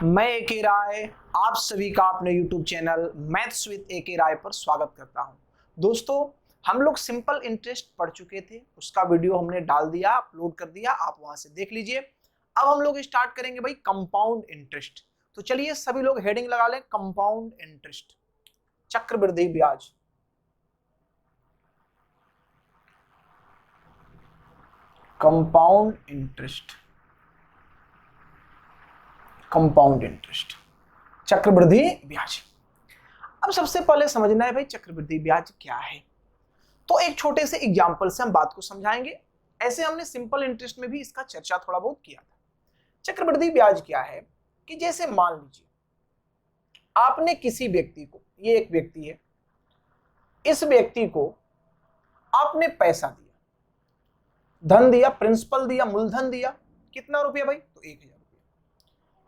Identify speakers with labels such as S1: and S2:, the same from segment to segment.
S1: मैं एके राय आप सभी का अपने YouTube चैनल मैथ्स विद एके राय पर स्वागत करता हूं। दोस्तों, हम लोग सिंपल इंटरेस्ट पढ़ चुके थे, उसका वीडियो हमने डाल दिया, अपलोड कर दिया, आप वहां से देख लीजिए। अब हम लोग स्टार्ट करेंगे भाई कंपाउंड इंटरेस्ट। तो चलिए सभी लोग हेडिंग लगा लें, कंपाउंड इंटरेस्ट, चक्रवृद्धि ब्याज। कंपाउंड इंटरेस्ट, कंपाउंड इंटरेस्ट, चक्रवृद्धि ब्याज। अब सबसे पहले समझना है भाई चक्रवृद्धि ब्याज क्या है। तो एक छोटे से एग्जांपल से हम बात को समझाएंगे। ऐसे हमने सिंपल इंटरेस्ट में भी इसका चर्चा थोड़ा बहुत किया था। चक्रवृद्धि ब्याज क्या है कि जैसे मान लीजिए आपने किसी व्यक्ति को, ये एक व्यक्ति है, इस व्यक्ति को आपने पैसा दिया, धन दिया, प्रिंसिपल दिया, मूलधन दिया। कितना रुपया भाई? तो 1000 रुपया।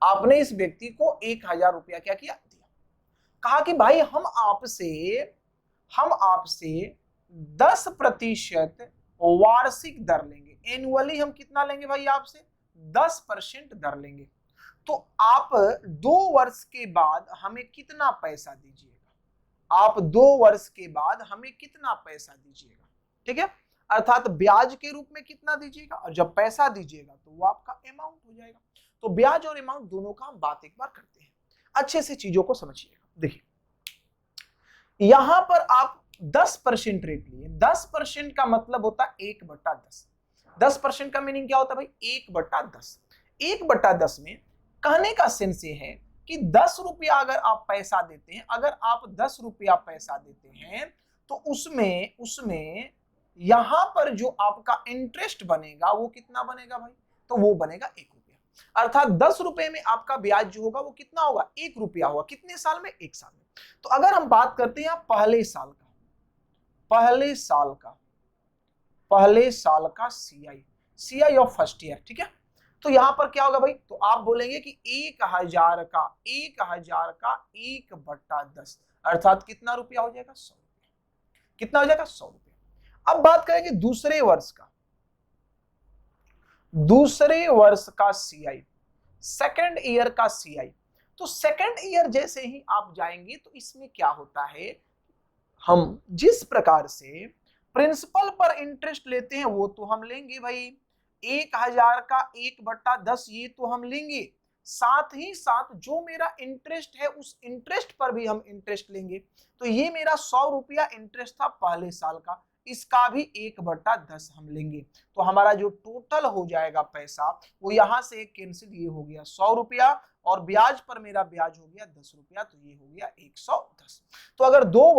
S1: आपने इस व्यक्ति को 1000 रुपया क्या किया? दिया। कहा कि भाई हम आपसे 10% वार्षिक दर लेंगे। एनुअली हम कितना लेंगे भाई? आपसे 10% दर लेंगे। तो आप 2 वर्ष के बाद हमें कितना पैसा दीजिएगा? आप 2 वर्ष के बाद हमें कितना पैसा दीजिएगा? ठीक है, अर्थात ब्याज के रूप में कितना दीजिएगा, और जब पैसा दीजिएगा तो वो आपका अमाउंट हो जाएगा। तो ब्याज और अमाउंट दोनों का हम बात एक बार करते हैं, अच्छे से चीजों को समझिएगा। देखिए, यहां पर आप 10% रेट लिए। 10% का मतलब होता है 1/10। 10% का मीनिंग क्या होता है भाई? 1/10। 1/10 में कहने का सेंस ये है कि 10 रुपया अगर आप पैसा देते हैं, अगर आप 10 रुपया पैसा देते हैं तो उसमें यहां पर जो आपका इंटरेस्ट बनेगा वो कितना बनेगा भाई? तो वो बनेगा 1 रुपया। अर्थात 10 रुपए में आपका ब्याज जो होगा वो कितना होगा? 1 रुपया होगा। कितने साल में? 1 साल में। तो अगर हम बात करते हैं पहले साल का सीआई ऑफ फर्स्ट ईयर, ठीक है। तो यहां पर क्या होगा भाई? तो आप बोलेंगे कि 1000 का 1/10, अर्थात कितना रुपया हो जाएगा? 100 रुपया। कितना हो जाएगा? 100 रुपया। अब बात करेंगे दूसरे वर्ष का सीआई, सेकेंड ईयर का सीआई। तो सेकेंड ईयर जैसे ही आप जाएंगे तो इसमें क्या होता है, हम जिस प्रकार से प्रिंसिपल पर इंटरेस्ट लेते हैं वो तो हम लेंगे भाई। 1000 का 1/10 ये तो हम लेंगे, साथ ही साथ जो मेरा इंटरेस्ट है उस इंटरेस्ट पर भी हम इंटरेस्ट लेंगे। तो ये मेरा 100 रुपया इंटरेस्ट था पहले साल का, इसका भी 1/10 हम लेंगे। तो हमारा जो टोटल हो जाएगा पैसा वो यहां से कैंसिल, ये हो गया 100 रुपया, और ब्याज पर मेरा ब्याज हो गया 10 रुपया, तो ये हो गया 110। तो अगर 2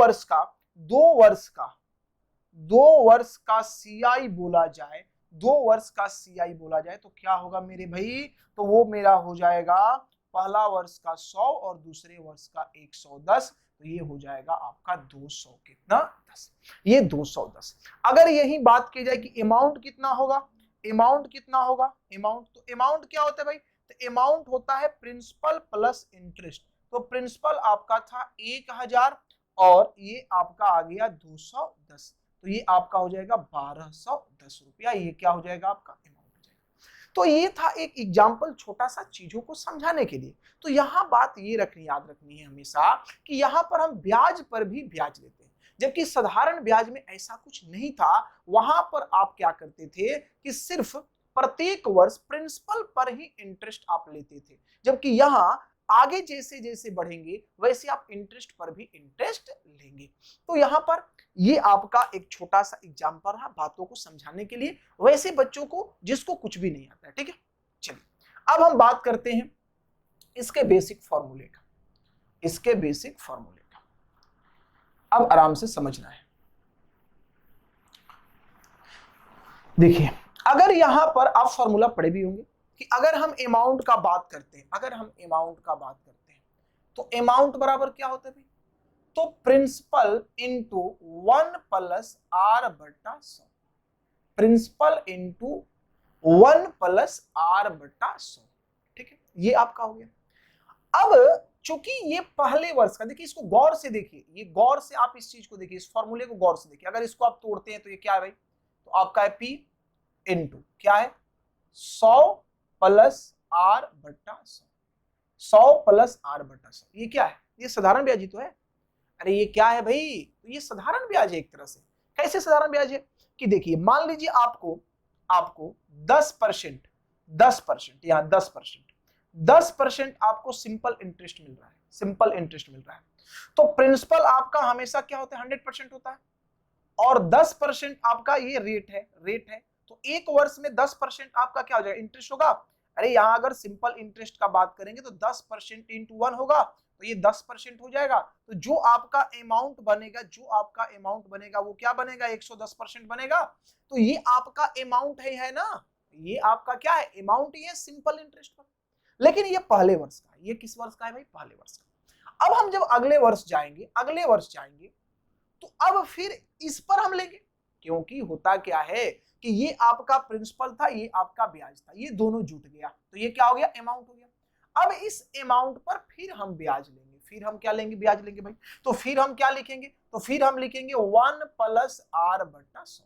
S1: वर्ष का सीआई बोला जाए, 2 वर्ष का सीआई बोला जाए तो क्या होगा मेरे भाई? तो वो मेरा हो जाएगा पहला वर्ष का 100 और दूसरे वर्ष का 110। तो ये हो जाएगा आपका 200 कितना? 10। ये 210। अगर यही बात की जाए कि अमाउंट कितना होगा, अमाउंट तो अमाउंट क्या होता है भाई? तो अमाउंट होता है प्रिंसिपल प्लस इंटरेस्ट। तो प्रिंसिपल आपका था 1000 और ये आपका आ गया 210, तो ये आपका हो जाएगा 1210 रुपया। ये क्या हो जाएगा? आपका अमाउंट हो जाएगा। तो ये था एक एग्जाम्पल, छोटा सा चीजों को समझाने के लिए। तो यहां बात ये याद रखनी है हमेशा कि यहां पर हम ब्याज पर भी ब्याज लेते हैं, जबकि साधारण ब्याज में ऐसा कुछ नहीं था। वहां पर आप क्या करते थे कि सिर्फ प्रत्येक वर्ष प्रिंसिपल पर ही इंटरेस्ट आप लेते थे, जबकि यहां आगे जैसे जैसे बढ़ेंगे वैसे आप इंटरेस्ट पर भी इंटरेस्ट लेंगे। तो यहां पर ये आपका एक छोटा सा एग्जांपल रहा बातों को समझाने के लिए, वैसे बच्चों को जिसको कुछ भी नहीं आता है, ठीक है। चलिए अब हम बात करते हैं इसके बेसिक फॉर्मूले का। अब आराम से समझना है। देखिए, अगर यहां पर आप फॉर्मूला पढ़े भी होंगे कि अगर हम अमाउंट का बात करते हैं, तो अमाउंट बराबर क्या होता है भाई? तो प्रिंसिपल इंटू 1 प्लस आर बटा 100, प्रिंसिपल इंटू 1 प्लस आर बटा 100, ठीक है। ये आपका हो गया। अब चूंकि ये पहले वर्ष का, देखिए इसको गौर से देखिए, ये गौर से आप इस चीज को देखिए, इस फॉर्मूले को गौर से देखिए। अगर इसको आप तोड़ते हैं तो ये क्या है भाई? तो आपका है पी इंटू क्या है? 100 प्लस आर बटा 100। 100 प्लस R/100। ये क्या है? ये साधारण ब्याज ही तो है। अरे ये क्या है भाई? तो ये साधारण ब्याज है एक तरह से। कैसे साधारण ब्याज है? कि देखिए मान लीजिए आपको 10%, 10% यहाँ 10% आपको सिंपल इंटरेस्ट मिल रहा है, सिंपल इंटरेस्ट मिल रहा है। तो प्रिंसिपल आपका हमेशा क्या होता है? 100% होता है, और 10% आपका ये रेट है। तो एक वर्ष में 10% आपका क्या हो जाएगा? इंटरेस्ट होगा। अरे यहाँ अगर सिंपल इंटरेस्ट का बात करेंगे तो 10% इंटू 1 होगा, तो ये 10% हो जाएगा। तो जो आपका अमाउंट बनेगा वो क्या बनेगा? 110% बनेगा। तो ये आपका अमाउंट है ना, ये आपका क्या है? अमाउंट ही है सिंपल इंटरेस्ट पर। लेकिन ये पहले वर्ष का है। ये किस वर्ष का है भाई? पहले वर्ष का। अब हम जब अगले वर्ष जाएंगे तो अब फिर इस पर हम लेंगे, क्योंकि होता क्या है कि ये आपका प्रिंसिपल था, ये आपका ब्याज था, ये दोनों जुट गया, तो ये क्या हो गया? अमाउंट हो गया। अब इस अमाउंट पर फिर हम ब्याज लेंगे, फिर हम क्या लेंगे? ब्याज लेंगे भाई। तो फिर हम क्या लिखेंगे? तो फिर हम लिखेंगे 1 प्लस R/100।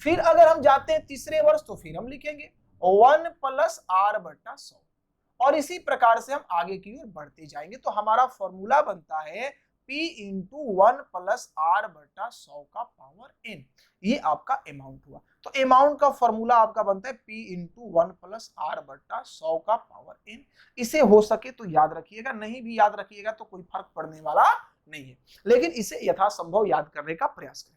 S1: फिर अगर हम जाते हैं तीसरे वर्ष तो फिर हम लिखेंगे 1 प्लस R/100, और इसी प्रकार से हम आगे की ओर बढ़ते जाएंगे। तो हमारा फॉर्मूला बनता है P इंटू 1 प्लस R/100 का पावर n। ये आपका अमाउंट हुआ। तो अमाउंट का फॉर्मूला आपका बनता है P इंटू 1 प्लस R/100 का पावर n। इसे हो सके तो याद रखिएगा, नहीं भी याद रखिएगा तो कोई फर्क पड़ने वाला नहीं है, लेकिन इसे यथासंभव याद करने का प्रयास करें।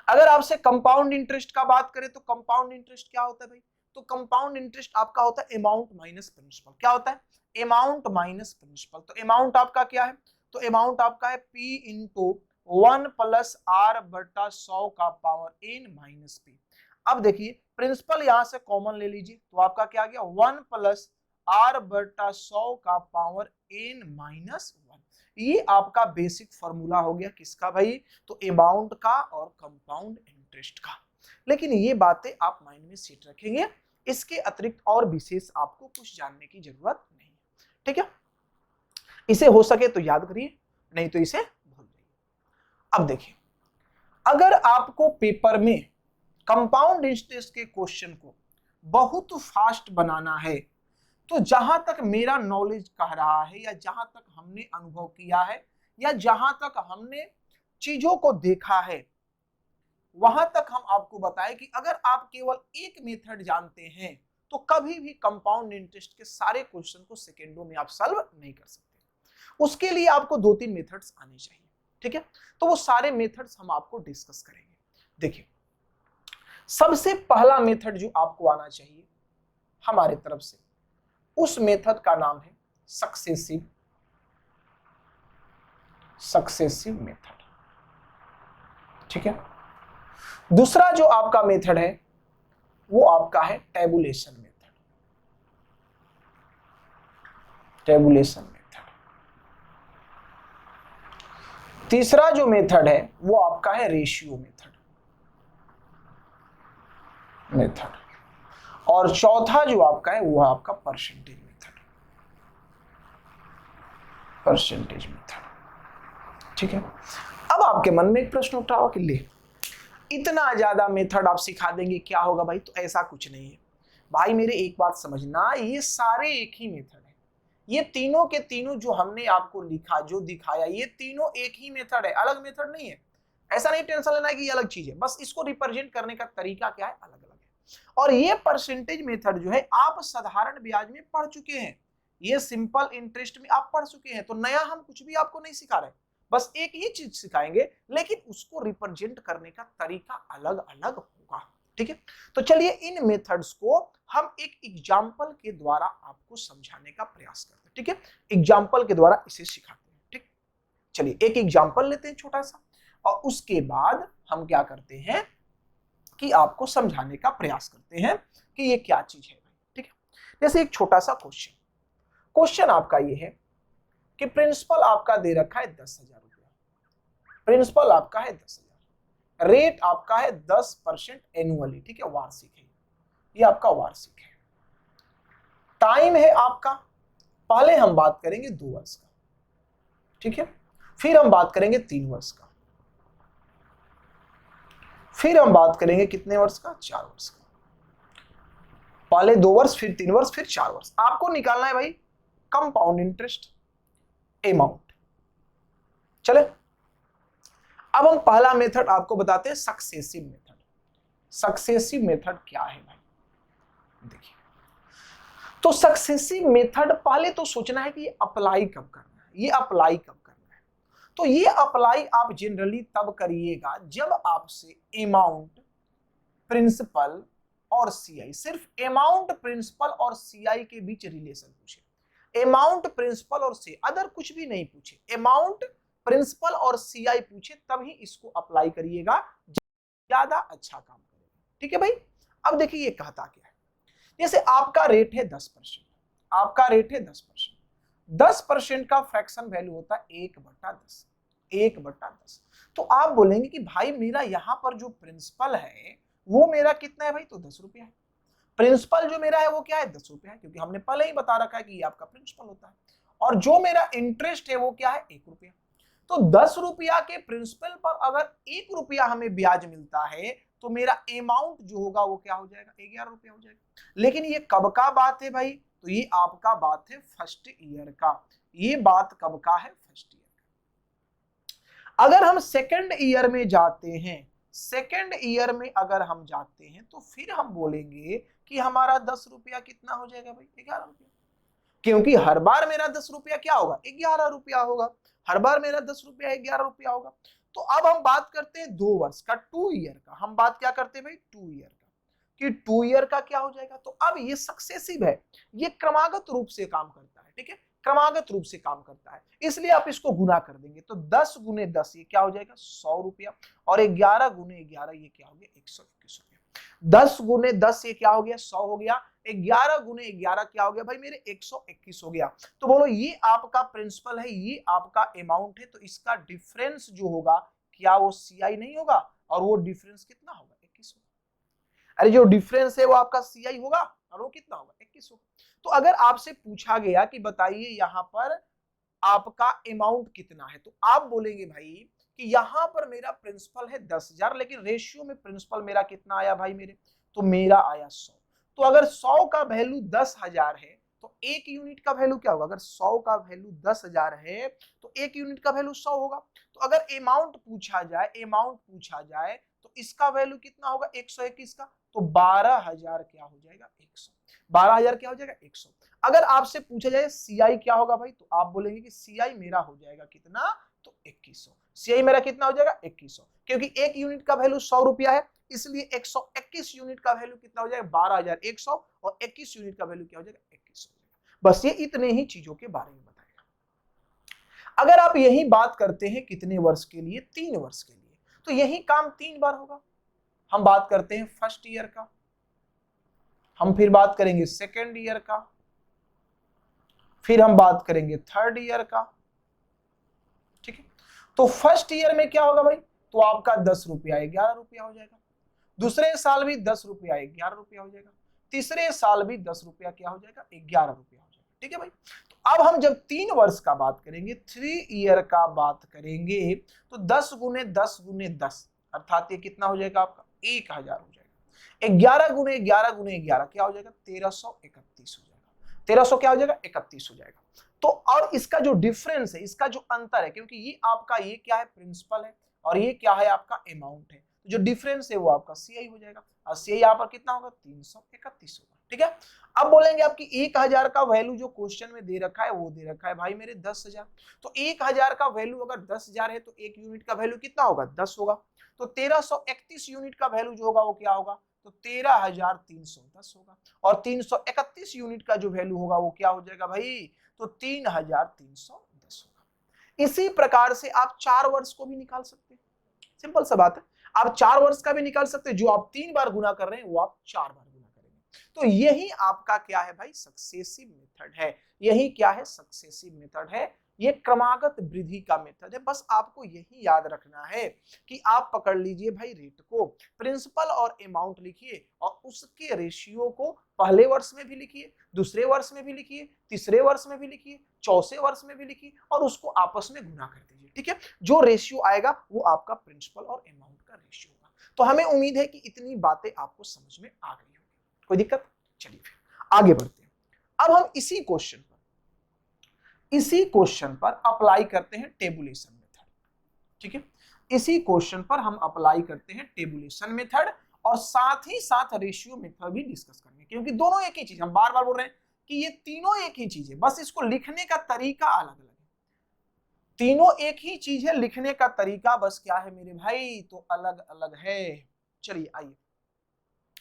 S1: अगर आपसे कंपाउंड इंटरेस्ट का बात करें तो कंपाउंड इंटरेस्ट क्या होता है भाई? तो कंपाउंड इंटरेस्ट आपका होता है अमाउंट माइनस प्रिंसिपल। क्या होता है? Amount minus principal. तो अमाउंट आपका क्या है? तो अमाउंट आपका है P इंटू 1 प्लस R/100 का पावर n माइनस P। अब देखिए प्रिंसिपल यहां से कॉमन ले लीजिए, तो आपका क्या आ गया? 1 प्लस R/100 का पावर n माइनस 1। ये आपका बेसिक फॉर्मूला हो गया किसका भाई? तो अमाउंट का और कंपाउंड इंटरेस्ट का। लेकिन ये बातें आप माइंड में सेट रखेंगे, इसके अतिरिक्त और विशेष आपको कुछ जानने की जरूरत नहीं है, ठीक है? इसे हो सके तो याद करिए, नहीं तो इसे भूल जाइए। अब देखिए, अगर आपको पेपर में कंपाउंड इंटरेस्ट के क्वेश्चन को बहुत फास्ट बनाना है, तो जहां तक मेरा नॉलेज कह रहा है, या जहां तक हमने अनुभव किया है, या जहां तक हमने चीजों को देखा है, वहां तक हम आपको बताएं कि अगर आप केवल एक मेथड जानते हैं तो कभी भी कंपाउंड इंटरेस्ट के सारे क्वेश्चन को सेकेंडों में आप सॉल्व नहीं कर सकते। उसके लिए आपको 2-3 मेथड्स आने चाहिए, ठीक है? तो वो सारे मेथड्स हम आपको डिस्कस करेंगे। देखिए, सबसे पहला मेथड जो आपको आना चाहिए हमारे तरफ से, उस मेथड का नाम है सक्सेसिव मेथड, ठीक है? दूसरा जो आपका मेथड है वो आपका है टेबुलेशन मेथड। तीसरा जो मेथड है वो आपका है रेशियो मेथड। और चौथा जो आपका है वो आपका परसेंटेज मेथड, ठीक है? अब आपके मन में एक प्रश्न उठा होगा कि ले, इतना ज्यादा मेथड आप सिखा देंगे, क्या होगा भाई? तो ऐसा कुछ नहीं है भाई, मेरे एक बात समझना, ये सारे एक ही मेथड है। ये तीनों के तीनों जो हमने आपको लिखा, जो दिखाया, ये तीनों एक ही मेथड है, अलग मेथड नहीं है। ऐसा नहीं टेंशन लेना है कि ये अलग चीज है, बस इसको रिप्रेजेंट करने का तरीका क्या है? अलग अलग है। और ये परसेंटेज मेथड जो है आप साधारण ब्याज में पढ़ चुके हैं, ये सिंपल इंटरेस्ट में आप पढ़ चुके हैं, तो नया हम कुछ भी आपको नहीं सिखा रहे, बस एक ही चीज सिखाएंगे, लेकिन उसको रिप्रेजेंट करने का तरीका अलग अलग होगा, ठीक है? तो चलिए इन मेथड्स को हम एक एग्जाम्पल के द्वारा आपको समझाने का प्रयास करते हैं, ठीक है? एग्जाम्पल के द्वारा इसे सिखाते हैं, ठीक? चलिए एक एग्जाम्पल लेते हैं छोटा सा, और उसके बाद हम क्या करते हैं कि आपको समझाने का प्रयास करते हैं कि ये क्या चीज है, ठीक है? जैसे एक छोटा सा क्वेश्चन आपका ये है कि प्रिंसिपल आपका दे रखा है 10,000 रुपया, प्रिंसिपल आपका है 10,000, रेट आपका है 10% एनुअली, ठीक है? वार्षिक है, ये आपका वार्षिक है। टाइम है आपका, पहले हम बात करेंगे 2 वर्ष का, ठीक है? फिर हम बात करेंगे 3 वर्ष का, फिर हम बात करेंगे कितने वर्ष का? 4 वर्ष का। पहले 2 वर्ष, फिर 3 वर्ष, फिर 4 वर्ष। आपको निकालना है भाई कंपाउंड इंटरेस्ट अमाउंट। चले अब हम पहला मेथड आपको बताते हैं, सक्सेसिव मेथड। सक्सेसिव मेथड क्या है भाई, देखिए तो सक्सेसिव मेथड पहले तो सोचना है कि ये अप्लाई कब करना है, ये अप्लाई कब करना है। तो ये अप्लाई आप जनरली तब करिएगा जब आपसे अमाउंट, प्रिंसिपल और सीआई, सिर्फ अमाउंट, प्रिंसिपल और सीआई के बीच रिलेशन पूछे। अमाउंट, प्रिंसिपल और सी, अदर कुछ भी नहीं पूछे, अमाउंट, प्रिंसिपल और सीआई पूछे तब ही इसको अप्लाई करिएगा, ज्यादा अच्छा काम करेगा। ठीक है भाई। अब देखिए ये कहता क्या है, जैसे आपका रेट है 10%, आपका रेट है 10%, 10% का फ्रैक्शन वैल्यू होता है 1/10, 1/10। तो आप बोलेंगे कि भाई मेरा यहाँ पर जो प्रिंसिपल है वो मेरा कितना है भाई, तो 10 रुपया है। प्रिंसिपल जो मेरा है वो क्या है, 10 रुपया है, क्योंकि हमने पहले ही बता रखा है कि ये आपका प्रिंसिपल होता है। और जो मेरा इंटरेस्ट है वो क्या है, 1 रुपया। तो 10 रुपया के प्रिंसिपल पर अगर 1 रुपया हमें ब्याज मिलता है तो मेरा अमाउंट जो होगा वो क्या हो जाएगा, 11 रुपया हो जाएगा। लेकिन ये कब का बात है भाई, तो ये आपका बात है फर्स्ट ईयर का। ये बात कब का है, फर्स्ट ईयर का। अगर हम सेकंड ईयर में जाते हैं, सेकंड ईयर में अगर हम जाते हैं तो फिर हम बोलेंगे कि हमारा 10 रुपया कितना हो जाएगा भाई, 11 रुपया। क्योंकि हर बार मेरा 10 रुपया क्या होगा, 11 रुपया होगा। हर बार मेरा 10 रुपया 11 रुपया होगा। तो अब हम बात करते हैं 2 वर्ष का, 2 ईयर का। हम बात क्या करते हैं भाई, 2 ईयर का, कि 2 ईयर का क्या हो जाएगा। तो अब ये सक्सेसिव है, ये क्रमागत रूप से काम करता है। ठीक है, क्रमागत रूप से काम करता है, इसलिए आप इसको गुना कर देंगे तो 10 गुने 10 ये क्या हो जाएगा, 100 रुपया। और 11 गुने 11 ये क्या हो गया, 121 रुपया। 10 गुने 10 ये क्या हो गया, 100 हो गया। 11 गुने 11 क्या हो गया भाई मेरे, 121 हो गया। तो बोलो ये आपका प्रिंसिपल है, ये आपका अमाउंट है, तो इसका डिफरेंस जो होगा क्या वो सीआई नहीं होगा, और वो डिफरेंस कितना होगा, 21 होगा। अरे जो डिफरेंस है वो आपका सीआई होगा, और वो कितना होगा, 21 होगा। तो अगर आपसे पूछा गया कि बताइए यहाँ पर आपका अमाउंट कितना है, तो आप बोलेंगे भाई कि यहां पर मेरा प्रिंसिपल है 10,000, लेकिन रेशियो में प्रिंसिपल मेरा कितना आया भाई मेरे, तो मेरा आया 100। तो अगर 100 का वैल्यू 10,000 है तो 1 यूनिट का वैल्यू क्या होगा, अगर 100 का वैल्यू 10,000 है तो 1 यूनिट का वैल्यू 100 होगा। तो अगर अमाउंट पूछा जाए, अमाउंट पूछा जाए तो इसका वैल्यू कितना होगा, 121 का। तो 12,000 क्या हो जाएगा, 100। 12,000 क्या हो जाएगा, 100। अगर आपसे पूछा जाए सीआई क्या होगा भाई, तो आप बोलेंगे कि सीआई मेरा हो जाएगा कितना, तो 2100। सीआई मेरा कितना हो जाएगा, 2100, क्योंकि 1 यूनिट का वैल्यू 100 रुपया है, इसलिए 121 यूनिट का वैल्यू कितना हो जाएगा, 12,100। और 21 यूनिट का वैल्यू क्या हो जाएगा, 2100 हो जाएगा। बस ये इतने ही चीजों के बारे में बताएगा। अगर आप यही बात करते हैं कितने वर्ष के लिए, 3 वर्ष के लिए, तो यही काम 3 बार होगा। हम बात करते हैं फर्स्ट ईयर का, हम फिर बात करेंगे सेकेंड ईयर का, फिर हम बात करेंगे थर्ड ईयर का। ठीक है, तो फर्स्ट ईयर में क्या होगा भाई, तो आपका 10 रुपया 11 रुपया हो जाएगा। दूसरे साल भी 10 रुपया 11 रुपया हो जाएगा। तीसरे साल भी 10 रुपया क्या हो जाएगा, 11 रुपया हो जाएगा। ठीक है भाई। तो अब हम जब 3 वर्ष का बात करेंगे, 3 ईयर का बात करेंगे, तो 10 गुने 10 गुने 10, अर्थात ये कितना हो जाएगा आपका, 1000 हो जाएगा। 11 गुने 11 गुने 11 क्या हो जाएगा, 1331 हो जाएगा। 1300 क्या हो जाएगा, 31 हो जाएगा। तो और इसका जो डिफरेंस है, इसका जो अंतर है, क्योंकि ये आपका ये क्या है, प्रिंसिपल है, और ये क्या है आपका अमाउंट है, तो जो डिफरेंस है वो आपका सीआई हो जाएगा। और सीआई यहाँ पर कितना होगा, 331 होगा। ठीक है, अब बोलेंगे आपकी 1000 का वैल्यू जो क्वेश्चन में दे रखा है वो दे रखा है भाई मेरे 10,000। तो 1000 का वैल्यू अगर 10,000 है तो 1 यूनिट का वैल्यू कितना होगा, 10 होगा। तो 1331 यूनिट का वैल्यू जो होगा वो क्या होगा, तो 13,310 होगा। और 331 यूनिट का जो वैल्यू होगा वो क्या हो जाएगा भाई, तो 3,310 होगा। इसी प्रकार से आप 4 वर्ष को भी निकाल सकते हैं, सिंपल सा बात है। आप 4 वर्ष का भी निकाल सकते हैं, जो आप 3 बार गुना कर रहे हैं वो आप 4 बार गुना करेंगे। तो यही आपका क्या है भाई, सक्सेसिव मेथड है। यही क्या है, सक्सेसिव मेथड है। ये क्रमागत वृद्धि का मेथड है। बस आपको यही याद रखना है कि आप पकड़ लीजिए भाई रेट को, प्रिंसिपल और अमाउंट लिखिए, और उसके रेशियो को पहले वर्ष में भी लिखिए, दूसरे वर्ष में भी लिखिए, तीसरे वर्ष में भी लिखिए, चौथे वर्ष में भी लिखिए, और उसको आपस में गुना कर दीजिए। ठीक है, जो रेशियो आएगा वो आपका प्रिंसिपल और अमाउंट का रेशियो होगा। तो हमें उम्मीद है कि इतनी बातें आपको समझ में आ गई होगी। कोई दिक्कत, चलिए फिर आगे बढ़ते हैं। अब हम इसी क्वेश्चन पर इसी क्वेश्चन पर अप्लाई करते हैं टेबुलेशन मेथड। ठीक है, इसी क्वेश्चन पर हम अप्लाई करते हैं टेबुलेशन मेथड और साथ ही साथ रेशियो मेथड भी डिस्कस करेंगे, क्योंकि दोनों एक ही चीज, हम बार बार बोल रहे हैं कि ये तीनों एक ही चीज है, बस इसको लिखने का तरीका अलग अलग है। तीनों एक ही चीज है, लिखने का तरीका बस क्या है मेरे भाई, तो अलग अलग है। चलिए आइए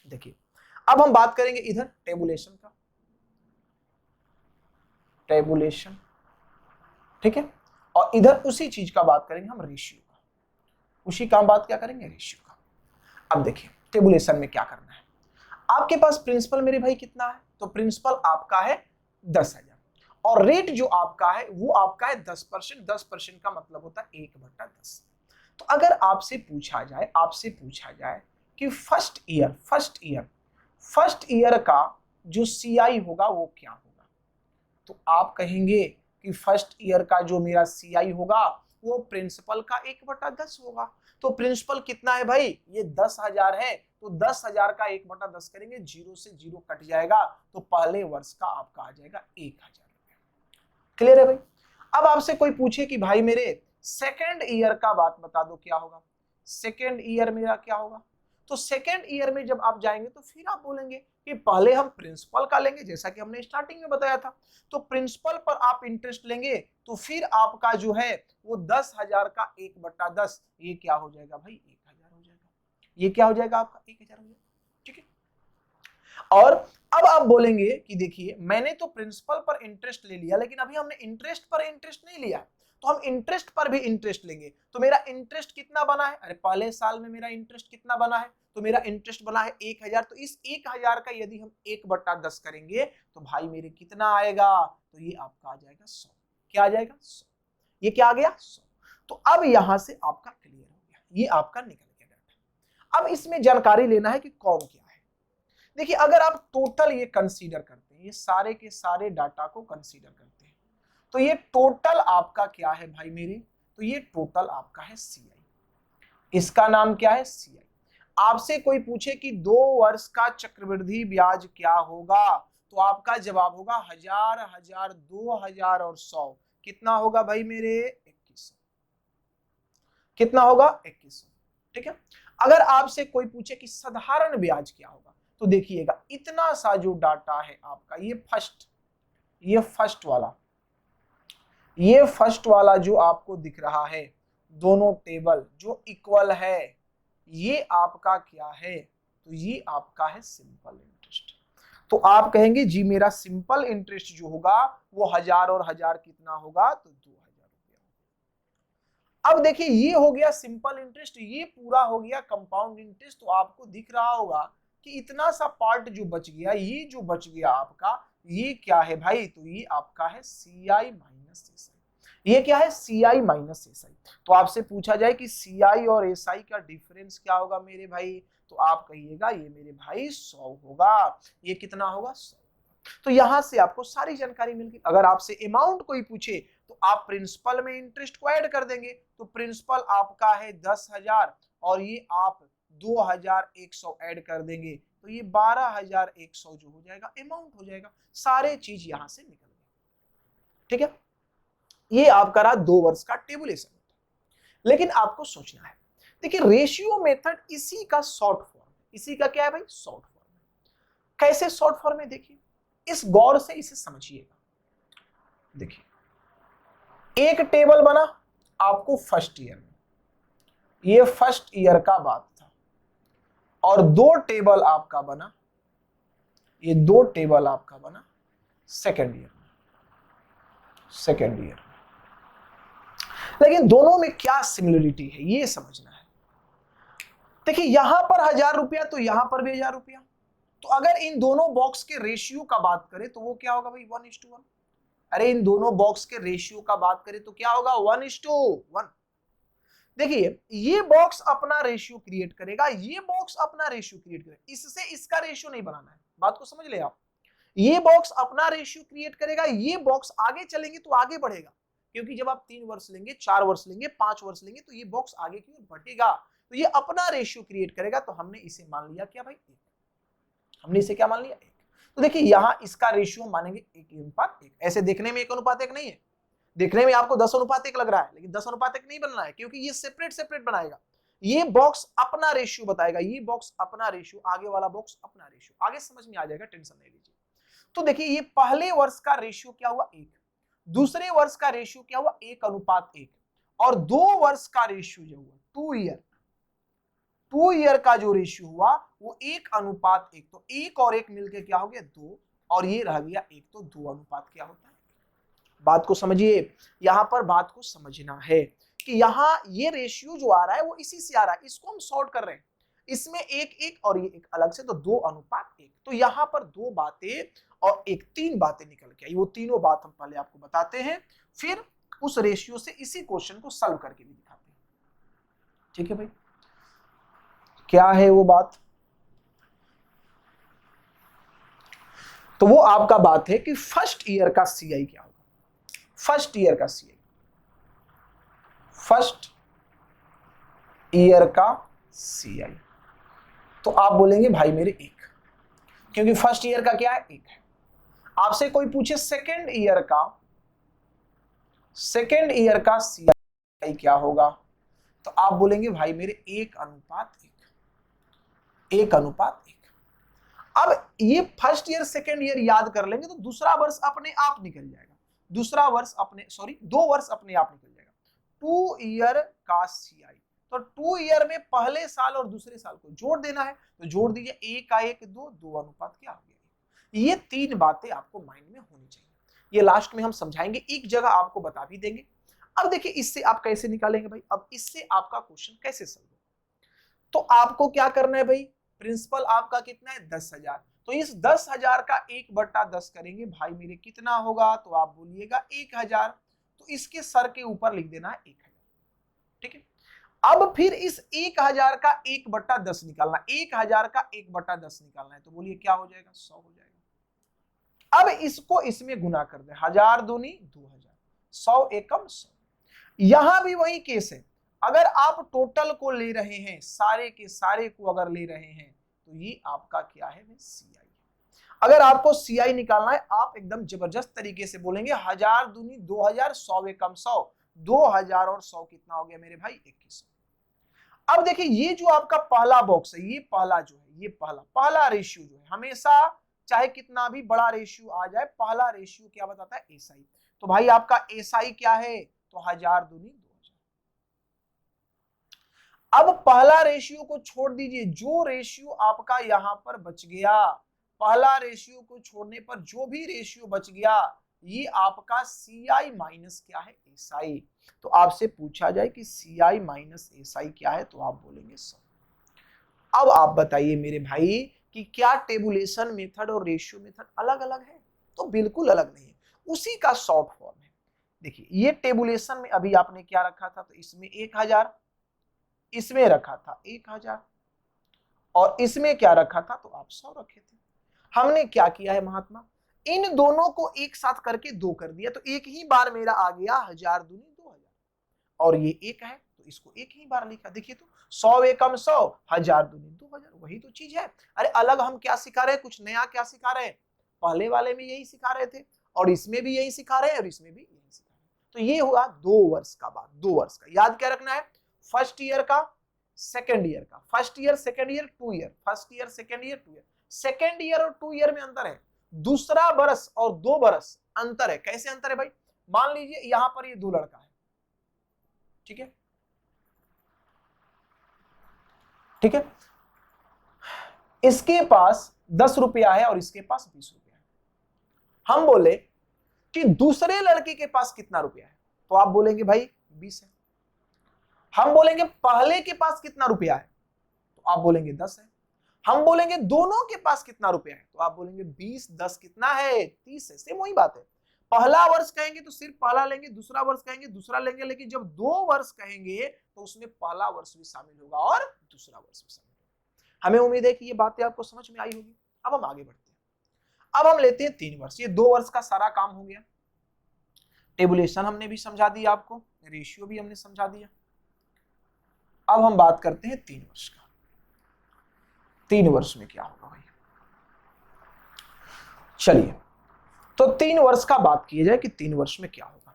S1: देखिए, अब हम बात करेंगे इधर टेबुलेशन का, टेबुलेशन, ठीक है, और इधर उसी चीज का बात करेंगे हम रेशियो का, उसी का हम बात क्या करेंगे, रेशियो का। अब देखिए टेबुलेशन में क्या करना है, आपके पास प्रिंसिपल मेरे भाई कितना है, तो प्रिंसिपल आपका है 10,000 और रेट जो आपका है वो आपका है 10%। 10% का मतलब होता है 1/10। तो अगर आपसे पूछा जाए कि फर्स्ट ईयर का जो सीआई होगा वो क्या होगा, तो आप कहेंगे कि फर्स्ट ईयर का जो मेरा सीआई होगा वो प्रिंसिपल का 1/10 होगा। तो प्रिंसिपल कितना है भाई, ये 10,000 है, तो 10,000 का 1/10 करेंगे, 0 से 0 कट जाएगा, तो पहले वर्ष का आपका आ जाएगा 1,000 रुपया। क्लियर है भाई। अब आपसे कोई पूछे कि भाई मेरे सेकेंड ईयर का बात बता दो क्या होगा, सेकेंड ईयर मेरा क्या होगा, तो सेकेंड ईयर में जब आप जाएंगे तो फिर आप बोलेंगे कि पहले हम प्रिंसिपल का लेंगे, जैसा कि हमने स्टार्टिंग में बताया था, तो प्रिंसिपल पर आप इंटरेस्ट लेंगे, तो फिर आपका जो है वो 10,000 का 1/10, ये क्या हो जाएगा भाई, 1,000 हो जाएगा। ये क्या हो जाएगा आपका, 1,000 हो जाएगा। ठीक है, और अब आप बोलेंगे कि देखिए मैंने तो प्रिंसिपल पर इंटरेस्ट ले लिया, लेकिन अभी हमने इंटरेस्ट पर इंटरेस्ट नहीं लिया, तो हम इंटरेस्ट पर भी इंटरेस्ट लेंगे। तो मेरा इंटरेस्ट कितना बना है, अरे पहले साल में मेरा इंटरेस्ट कितना बना है, तो मेरा इंटरेस्ट बना है 1,000, तो इस 1,000 का यदि हम 1/10 करेंगे तो भाई मेरे कितना आएगा, तो ये आपका आ जाएगा 100। क्या आ जाएगा, 100। ये क्या आ गया, 100। तो अब यहां से आपका क्लियर हो गया, ये आपका निकल गया डाटा। अब इसमें जानकारी लेना है कि कौन क्या है। देखिए अगर आप टोटल ये कंसीडर करते हैं, ये सारे के सारे डाटा को कंसीडर करते हैं, तो ये टोटल आपका क्या है भाई मेरे, तो ये टोटल आपका है सीआई, इसका नाम क्या है, सीआई। आपसे कोई पूछे कि 2 वर्ष का चक्रवृद्धि ब्याज क्या होगा, तो आपका जवाब होगा 1,000, 1,000, 2,000 और 100, कितना होगा भाई मेरे, 2100। कितना होगा, 2100। ठीक है, अगर आपसे कोई पूछे कि साधारण ब्याज क्या होगा, तो देखिएगा इतना सा जो डाटा है आपका, ये फर्स्ट वाला जो आपको दिख रहा है, दोनों टेबल जो इक्वल है, ये आपका क्या है, तो ये आपका है सिंपल इंटरेस्ट। तो आप कहेंगे जी मेरा सिंपल इंटरेस्ट जो होगा वो 1,000 और 1,000 कितना होगा, तो 2,000 रुपया। अब देखिए ये हो गया सिंपल इंटरेस्ट, ये पूरा हो गया कंपाउंड इंटरेस्ट। तो आपको दिख रहा होगा कि इतना सा पार्ट जो बच गया, ये जो बच गया आपका, ये क्या है भाई, तो ये आपका है सीआई माइनस एसआई। ये क्या है, सीआई माइनस एसआई। तो आपसे पूछा जाए कि सीआई और एसआई का डिफरेंस क्या होगा मेरे भाई, तो आप कहिएगा ये मेरे भाई 100 होगा। ये कितना होगा, 100। तो यहां से आपको सारी जानकारी मिल गई। अगर आपसे अमाउंट कोई पूछे तो आप प्रिंसिपल में इंटरेस्ट को ऐड कर देंगे, तो प्रिंसिपल आपका है 10,000 और ये आप 2,100 ऐड कर देंगे, तो ये 12,100 जो हो जाएगा अमाउंट हो जाएगा। सारे चीज यहां से निकल गए। ठीक है, ये आपका रहा 2 वर्ष का टेबुलेशन। लेकिन आपको सोचना है, देखिए रेशियो मेथड इसी का शॉर्ट फॉर्म, इसी का क्या है भाई, शॉर्ट फॉर्म। कैसे शॉर्ट फॉर्म है, देखिए इस गौर से इसे समझिएगा। देखिए एक टेबल बना आपको फर्स्ट ईयर में, ये फर्स्ट ईयर का बात था, और 2 टेबल आपका बना, ये 2 टेबल आपका बना सेकेंड ईयर में। लेकिन दोनों में क्या सिमिलरिटी है ये समझना है। देखिए यहां पर 1,000 रुपया, तो यहां पर भी 1,000 रुपया। तो अगर इन दोनों बॉक्स के रेशियो का बात करें तो वो क्या होगा भाई, 1:1। अरे इन दोनों बॉक्स के रेशियो का बात करें तो क्या होगा, 1:1। देखिए ये बॉक्स अपना रेशियो क्रिएट करेगा, ये बॉक्स अपना रेशियो क्रिएट करेगा, इससे इसका रेशियो नहीं बनाना है, बात को समझ ले आप। ये बॉक्स अपना रेशियो क्रिएट करेगा, ये बॉक्स आगे चलेंगे तो आगे बढ़ेगा, क्योंकि जब आप 3 वर्ष लेंगे, 4 वर्ष लेंगे, 5 वर्ष लेंगे, तो ये बॉक्स आगे की ओर बढ़ेगा। तो ये अपना रेशियो क्रिएट करेगा, तो हमने इसे मान लिया क्या भाई, 1। हमने इसे क्या मान लिया, 1। तो देखिए यहां इसका रेशियो मानेंगे 1:1। ऐसे देखने में 1:1 नहीं है, देखने में आपको 10:1 लग रहा है, लेकिन 10:1 नहीं बनना है, क्योंकि ये सेपरेट सेपरेट बनाएगा। ये बॉक्स अपना रेशियो बताएगा, ये बॉक्स अपना रेशियो, आगे वाला बॉक्स अपना रेशियो। आगे समझ में आ जाएगा, टेंशन नहीं लीजिए। तो देखिए ये पहले वर्ष का रेशियो क्या हुआ 1, दूसरे वर्ष का रेशियो क्या हुआ 1:1, और 2 वर्ष का रेशियो जो हुआ 2 ईयर का जो रेशियो हुआ वो 1:1। तो 1 और 1 मिलकर क्या हो गया 2, और ये रह गया 1, तो 2 क्या होता है। बात को समझिए, यहां पर बात को समझना है कि यहाँ ये रेशियो जो आ रहा है वो इसी से आ रहा है, इसको हम सॉर्ट कर रहे हैं, इसमें 1:1 और ये एक अलग से, तो 2:1। तो यहाँ पर 2 बातें और 3 बातें निकल के आई। वो तीनों बात हम पहले आपको बताते हैं, फिर उस रेशियो से इसी क्वेश्चन को सॉल्व करके भी दिखाते हैं। ठीक है भाई, क्या है वो बात? तो वो आपका बात है कि फर्स्ट ईयर का सीआई क्या होगा। फर्स्ट ईयर का सीआई, फर्स्ट ईयर का सीआई, तो आप बोलेंगे भाई मेरे 1, क्योंकि फर्स्ट ईयर का क्या है 1 है। आपसे कोई पूछे सेकेंड ईयर का सीआई क्या होगा, तो आप बोलेंगे भाई मेरे 1:1। अब ये फर्स्ट ईयर सेकेंड ईयर याद कर लेंगे तो दूसरा वर्ष अपने आप निकल जाएगा, 2 वर्ष अपने आप निकल जाएगा। 2 ईयर का सीआई, तो 2 ईयर में पहले साल और दूसरे साल को जोड़ देना है, तो जोड़ दीजिए, 1:1 2 क्या हो गया। ये 3 बातें आपको माइंड में होनी चाहिए। ये लास्ट में हम समझाएंगे, एक जगह आपको बता भी देंगे। अब देखिए इससे आप कैसे निकालेंगे भाई, अब इससे आपका क्वेश्चन कैसे सॉल्व होगा। तो आपको क्या करना है भाई, प्रिंसिपल आपका कितना है 10,000, तो इस 10,000 का 1/10 करेंगे भाई मेरे कितना होगा, तो आप बोलिएगा 1,000, तो इसके सर के ऊपर लिख देना है 1,000। ठीक है, अब फिर इस 1,000 का 1/10 निकालना, 1,000 का 1/10 निकालना है, तो बोलिए क्या हो जाएगा 100 हो जाएगा। अब इसको इसमें गुना कर दे, 1000 दूनी 2000, 100 एकम 100। यहां भी वही केस है, अगर आप टोटल को ले रहे हैं, सारे के सारे को अगर ले रहे हैं, तो ये आपका क्या है सीआई। अगर आपको सीआई निकालना है, आप एकदम जबरदस्त तरीके से बोलेंगे 1000 दूनी 2000, 100 एकम 100, 2000 और 100 कितना हो गया मेरे भाई 2100। अब देखिए ये जो आपका पहला बॉक्स है, ये पहला जो है, ये पहला रेशियो जो है, हमेशा चाहे कितना भी बड़ा रेशियो आ जाए, पहला रेशियो क्या बताता है एसआई। तो भाई आपका एसआई क्या है, तो 1000 दूनी 2000। अब पहला रेशियो को छोड़ दीजिए, जो रेशियो आपका यहां पर बच गया, पहला रेशियो को छोड़ने पर जो भी रेशियो बच गया, ये आपका सीआई माइनस क्या है एसआई। तो आपसे पूछा जाए कि सीआई माइनस एसआई क्या है, तो आप बोलेंगे 100। अब आप बताइए मेरे भाई कि क्या टेबुलेशन मेथड और रेशियो मेथड अलग अलग है, तो बिल्कुल अलग नहीं है, उसी का शॉर्ट फॉर्म है। देखिए ये टेबुलेशन में अभी आपने क्या रखा था, तो इसमें 1000, इसमें रखा था 1000, और इसमें क्या रखा था, तो आप 100 रखे थे। हमने क्या किया है महात्मा, इन दोनों को एक साथ करके 2 कर दिया, तो एक ही बार मेरा आ गया 1000 दूनी 2000, और ये 1 है तो इसको एक ही बार लिखा। देखिए तो 100 एकम 100, 1000 दूनी 2000, वही तो चीज है। अरे अलग हम क्या सिखा रहे हैं, कुछ नया क्या सिखा रहे हैं, पहले वाले में यही सिखा रहे थे, और इसमें भी यही सिखा रहे हैं, और इसमें भी यही सिखा रहे हैं। तो ये हुआ 2 वर्ष का बात, 2 वर्ष का याद क्या रखना है, फर्स्ट ईयर का सेकेंड ईयर का, first year second year 2 year, first year second year 2 year, second year और 2 ईयर में अंतर है, दूसरा बरस और 2 बरस अंतर है। कैसे अंतर है भाई, मान लीजिए यहां पर ये 2 लड़का है, ठीक है, ठीक है, इसके पास 10 रुपया है और इसके पास 20 रुपया है। हम बोले कि दूसरे लड़के के पास कितना रुपया है, तो आप बोलेंगे भाई 20 है। हम बोलेंगे पहले के पास कितना रुपया है, तो आप बोलेंगे 10 है। हम बोलेंगे दोनों के पास कितना रुपया है, तो आप बोलेंगे 20 10 कितना है 30 है। सेम वही बात है, पहला वर्ष कहेंगे तो सिर्फ पहला लेंगे, दूसरा वर्ष कहेंगे दूसरा लेंगे, लेकिन जब 2 वर्ष कहेंगे तो उसमें पहला वर्ष भी शामिल होगा और दूसरा वर्ष भी शामिल होगा। हमें उम्मीद है कि ये बातें आपको समझ में आई होगी। अब हम आगे बढ़ते हैं, अब हम लेते हैं 3 वर्ष। ये 2 वर्ष का सारा काम हो गया, टेबुलेशन हमने भी समझा दिया आपको, रेशियो भी हमने समझा दिया। अब हम बात करते हैं 3 वर्ष का। 3 वर्ष में क्या होगा भाई, चलिए तो 3 वर्ष का बात किया जाए कि 3 वर्ष में क्या होगा।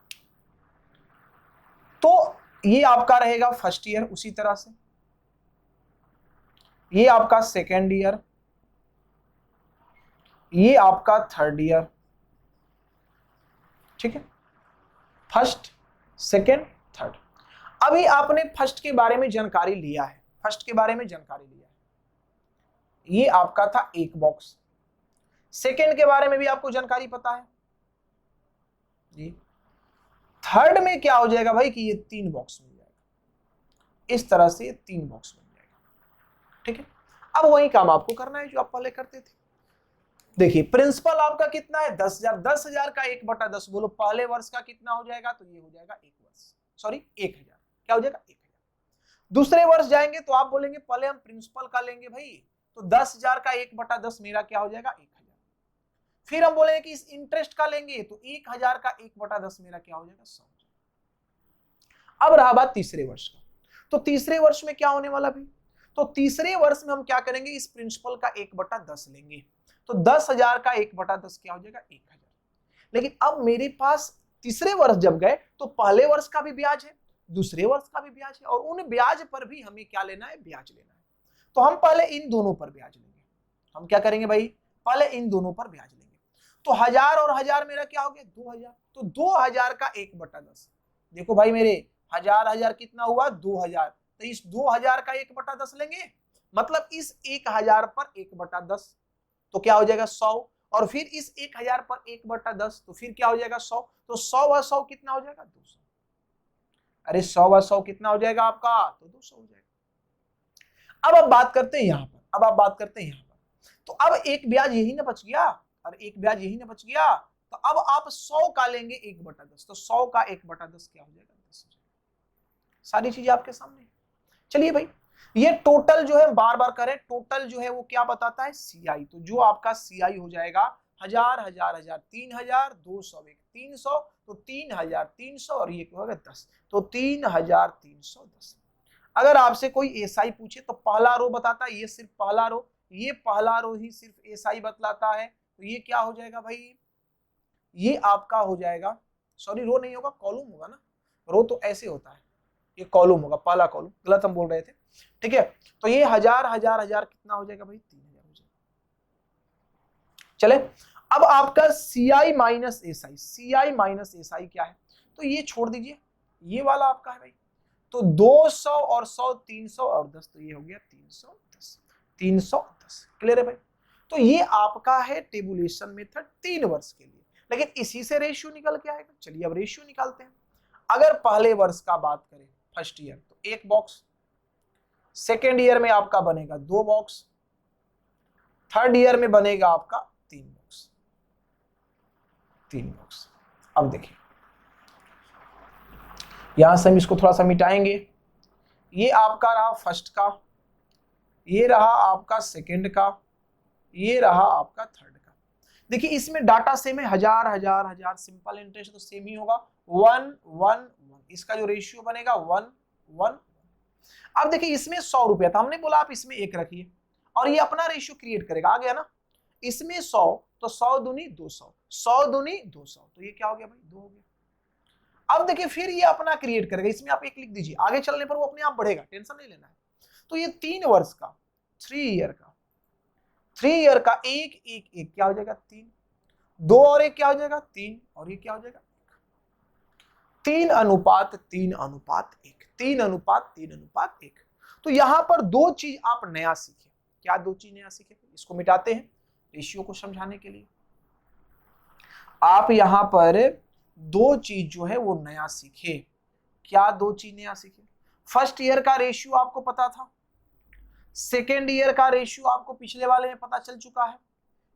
S1: ये आपका रहेगा फर्स्ट ईयर, उसी तरह से ये आपका सेकेंड ईयर, ये आपका थर्ड ईयर, ठीक है, फर्स्ट सेकेंड थर्ड। अभी आपने फर्स्ट के बारे में जानकारी लिया है, फर्स्ट के बारे में जानकारी लिया है, ये आपका था एक बॉक्स। सेकेंड के बारे में भी आपको जानकारी पता है जी। थर्ड में क्या हो जाएगा भाई कि ये 3 बॉक्स मिल जाएगा, इस तरह से ये 3 बॉक्स मिल जाएगा, ठीक है। अब वही काम आपको करना है जो आप पहले करते थे। देखिए प्रिंसिपल आपका कितना है 10,000, 10,000 का 1/10 बोलो पहले वर्ष का कितना हो जाएगा, तो ये हो जाएगा 1 वर्ष, सॉरी 1,000, क्या हो जाएगा 1,000। दूसरे वर्ष जाएंगे तो आप बोलेंगे पहले हम प्रिंसिपल का लेंगे भाई, तो 10,000 का 1/10 मेरा क्या हो जाएगा 1,000। फिर हम बोलेंगे कि इस इंटरेस्ट का लेंगे तो 1,000 का 1/10 मेरा क्या हो जाएगा 100। अब रहा बात तीसरे वर्ष का, तो तीसरे वर्ष में क्या होने वाला भाई, तो तीसरे वर्ष में हम क्या करेंगे, इस प्रिंसिपल का 1/10 लेंगे, तो 10,000 का 1/10 क्या हो जाएगा 1,000। लेकिन अब मेरे पास तीसरे वर्ष जब गए तो पहले वर्ष का भी ब्याज है, दूसरे वर्ष का भी ब्याज है, और उन ब्याज पर भी हमें क्या लेना है, ब्याज लेना है। तो हम पहले इन दोनों पर ब्याज लेंगे, हम क्या करेंगे भाई, पहले इन दोनों पर ब्याज लेंगे। तो 1,000 और 1,000 मेरा क्या हो गया 2,000, तो 2,000 का 1/10, देखो भाई मेरे 1,000 कितना हुआ 2,000, तो इस 2,000 का 1/10 लेंगे, मतलब इस 1,000 पर 1/10 तो क्या हो जाएगा 100, और फिर इस 1,000 पर 1/10 तो फिर क्या हो जाएगा 100, तो 100 व 100 कितना हो जाएगा 200। अरे 100 व 100 कितना हो जाएगा आपका, तो 200 हो जाएगा। अब आप बात करते हैं यहाँ पर, अब आप बात करते हैं यहाँ पर, तो अब एक ब्याज यही ना बच गया, और एक ब्याज यही ना बच गया, तो अब आप 100 का लेंगे 1/10, तो 100 का 1/10 क्या हो जाएगा 10 हो जाएगा। सारी चीजें आपके सामने। चलिए भाई ये टोटल जो है बार बार करें, टोटल जो है वो क्या बताता है सीआई, तो जो आपका सीआई हो जाएगा 1,000 1,000 1,000 3,000 200 300, तो 3,300 और ये क्या होगा 10, तो 3,310। अगर आपसे कोई एसआई पूछे तो पहला रो बताता है, ये सिर्फ पहला रो, ये पहला रो ही सिर्फ एसआई बतलाता है, तो ये क्या हो जाएगा भाई, ये आपका हो जाएगा, सॉरी रो नहीं होगा कॉलम होगा ना, रो तो ऐसे होता है, ये कॉलम होगा, पहला कॉलम, गलत हम बोल रहे थे, ठीक है। तो ये 1,000 1,000 1,000 कितना हो जाएगा भाई 3,000 हो जाएगा। चले अब आपका CI minus SI, CI minus SI क्या है, तो ये छोड़ दीजिए, ये वाला आपका है भाई, तो 200 और 100 300 और 10, तो ये हो गया 310, 310 क्लियर है भाई। तो ये आपका है टेबुलेशन मेथड 3 वर्ष के लिए, लेकिन इसी से रेशियो निकल के आएगा। चलिए अब रेशियो निकालते हैं। अगर पहले वर्ष का बात करें फर्स्ट ईयर तो 1 बॉक्स, सेकेंड ईयर में आपका बनेगा 2 बॉक्स, थर्ड ईयर में बनेगा आपका 3 बॉक्स, 3 बॉक्स। अब देखिए यहां से हम इसको थोड़ा सा मिटाएंगे, ये आपका रहा फर्स्ट का, ये रहा आपका सेकेंड का, ये रहा आपका थर्ड का। देखिए इसमें डाटा सेम है, 1,000 1,000 1,000, सिंपल इंटरेस्ट तो सेम ही होगा 1 1 1, इसका जो रेशियो बनेगा 1 1। अब देखिए इसमें 100 रुपया था, हमने बोला आप इसमें 1 रखिए और ये अपना रेशियो क्रिएट करेगा, आ गया ना, इसमें 100 तो 100 दूनी 200, 100 दूनी 200, तो ये क्या हो गया भाई 2 हो गया। अब देखिए फिर ये अपना क्रिएट करेगा, इसमें आप 1 लिख दीजिए, आगे चलने पर वो अपने आप बढ़ेगा, टेंशन नहीं लेना है। तो ये 3 वर्ष का 3 ईयर का, 3 ईयर का 1 1 1 क्या हो जाएगा 3, 2 और 1 क्या हो जाएगा 3, और ये क्या हो जाएगा 3:3:1, 3:3:1। तो यहां पर 2 चीज आप नया सीखे, क्या 2 चीज नया सीखे, इसको मिटाते हैं रेशियो को समझाने के लिए। आप यहां पर 2 चीज जो है वो नया सीखे, क्या 2 चीज नया सीखे, फर्स्ट ईयर का रेशियो आपको पता था, सेकेंड ईयर का रेशियो आपको पिछले वाले में पता चल चुका है,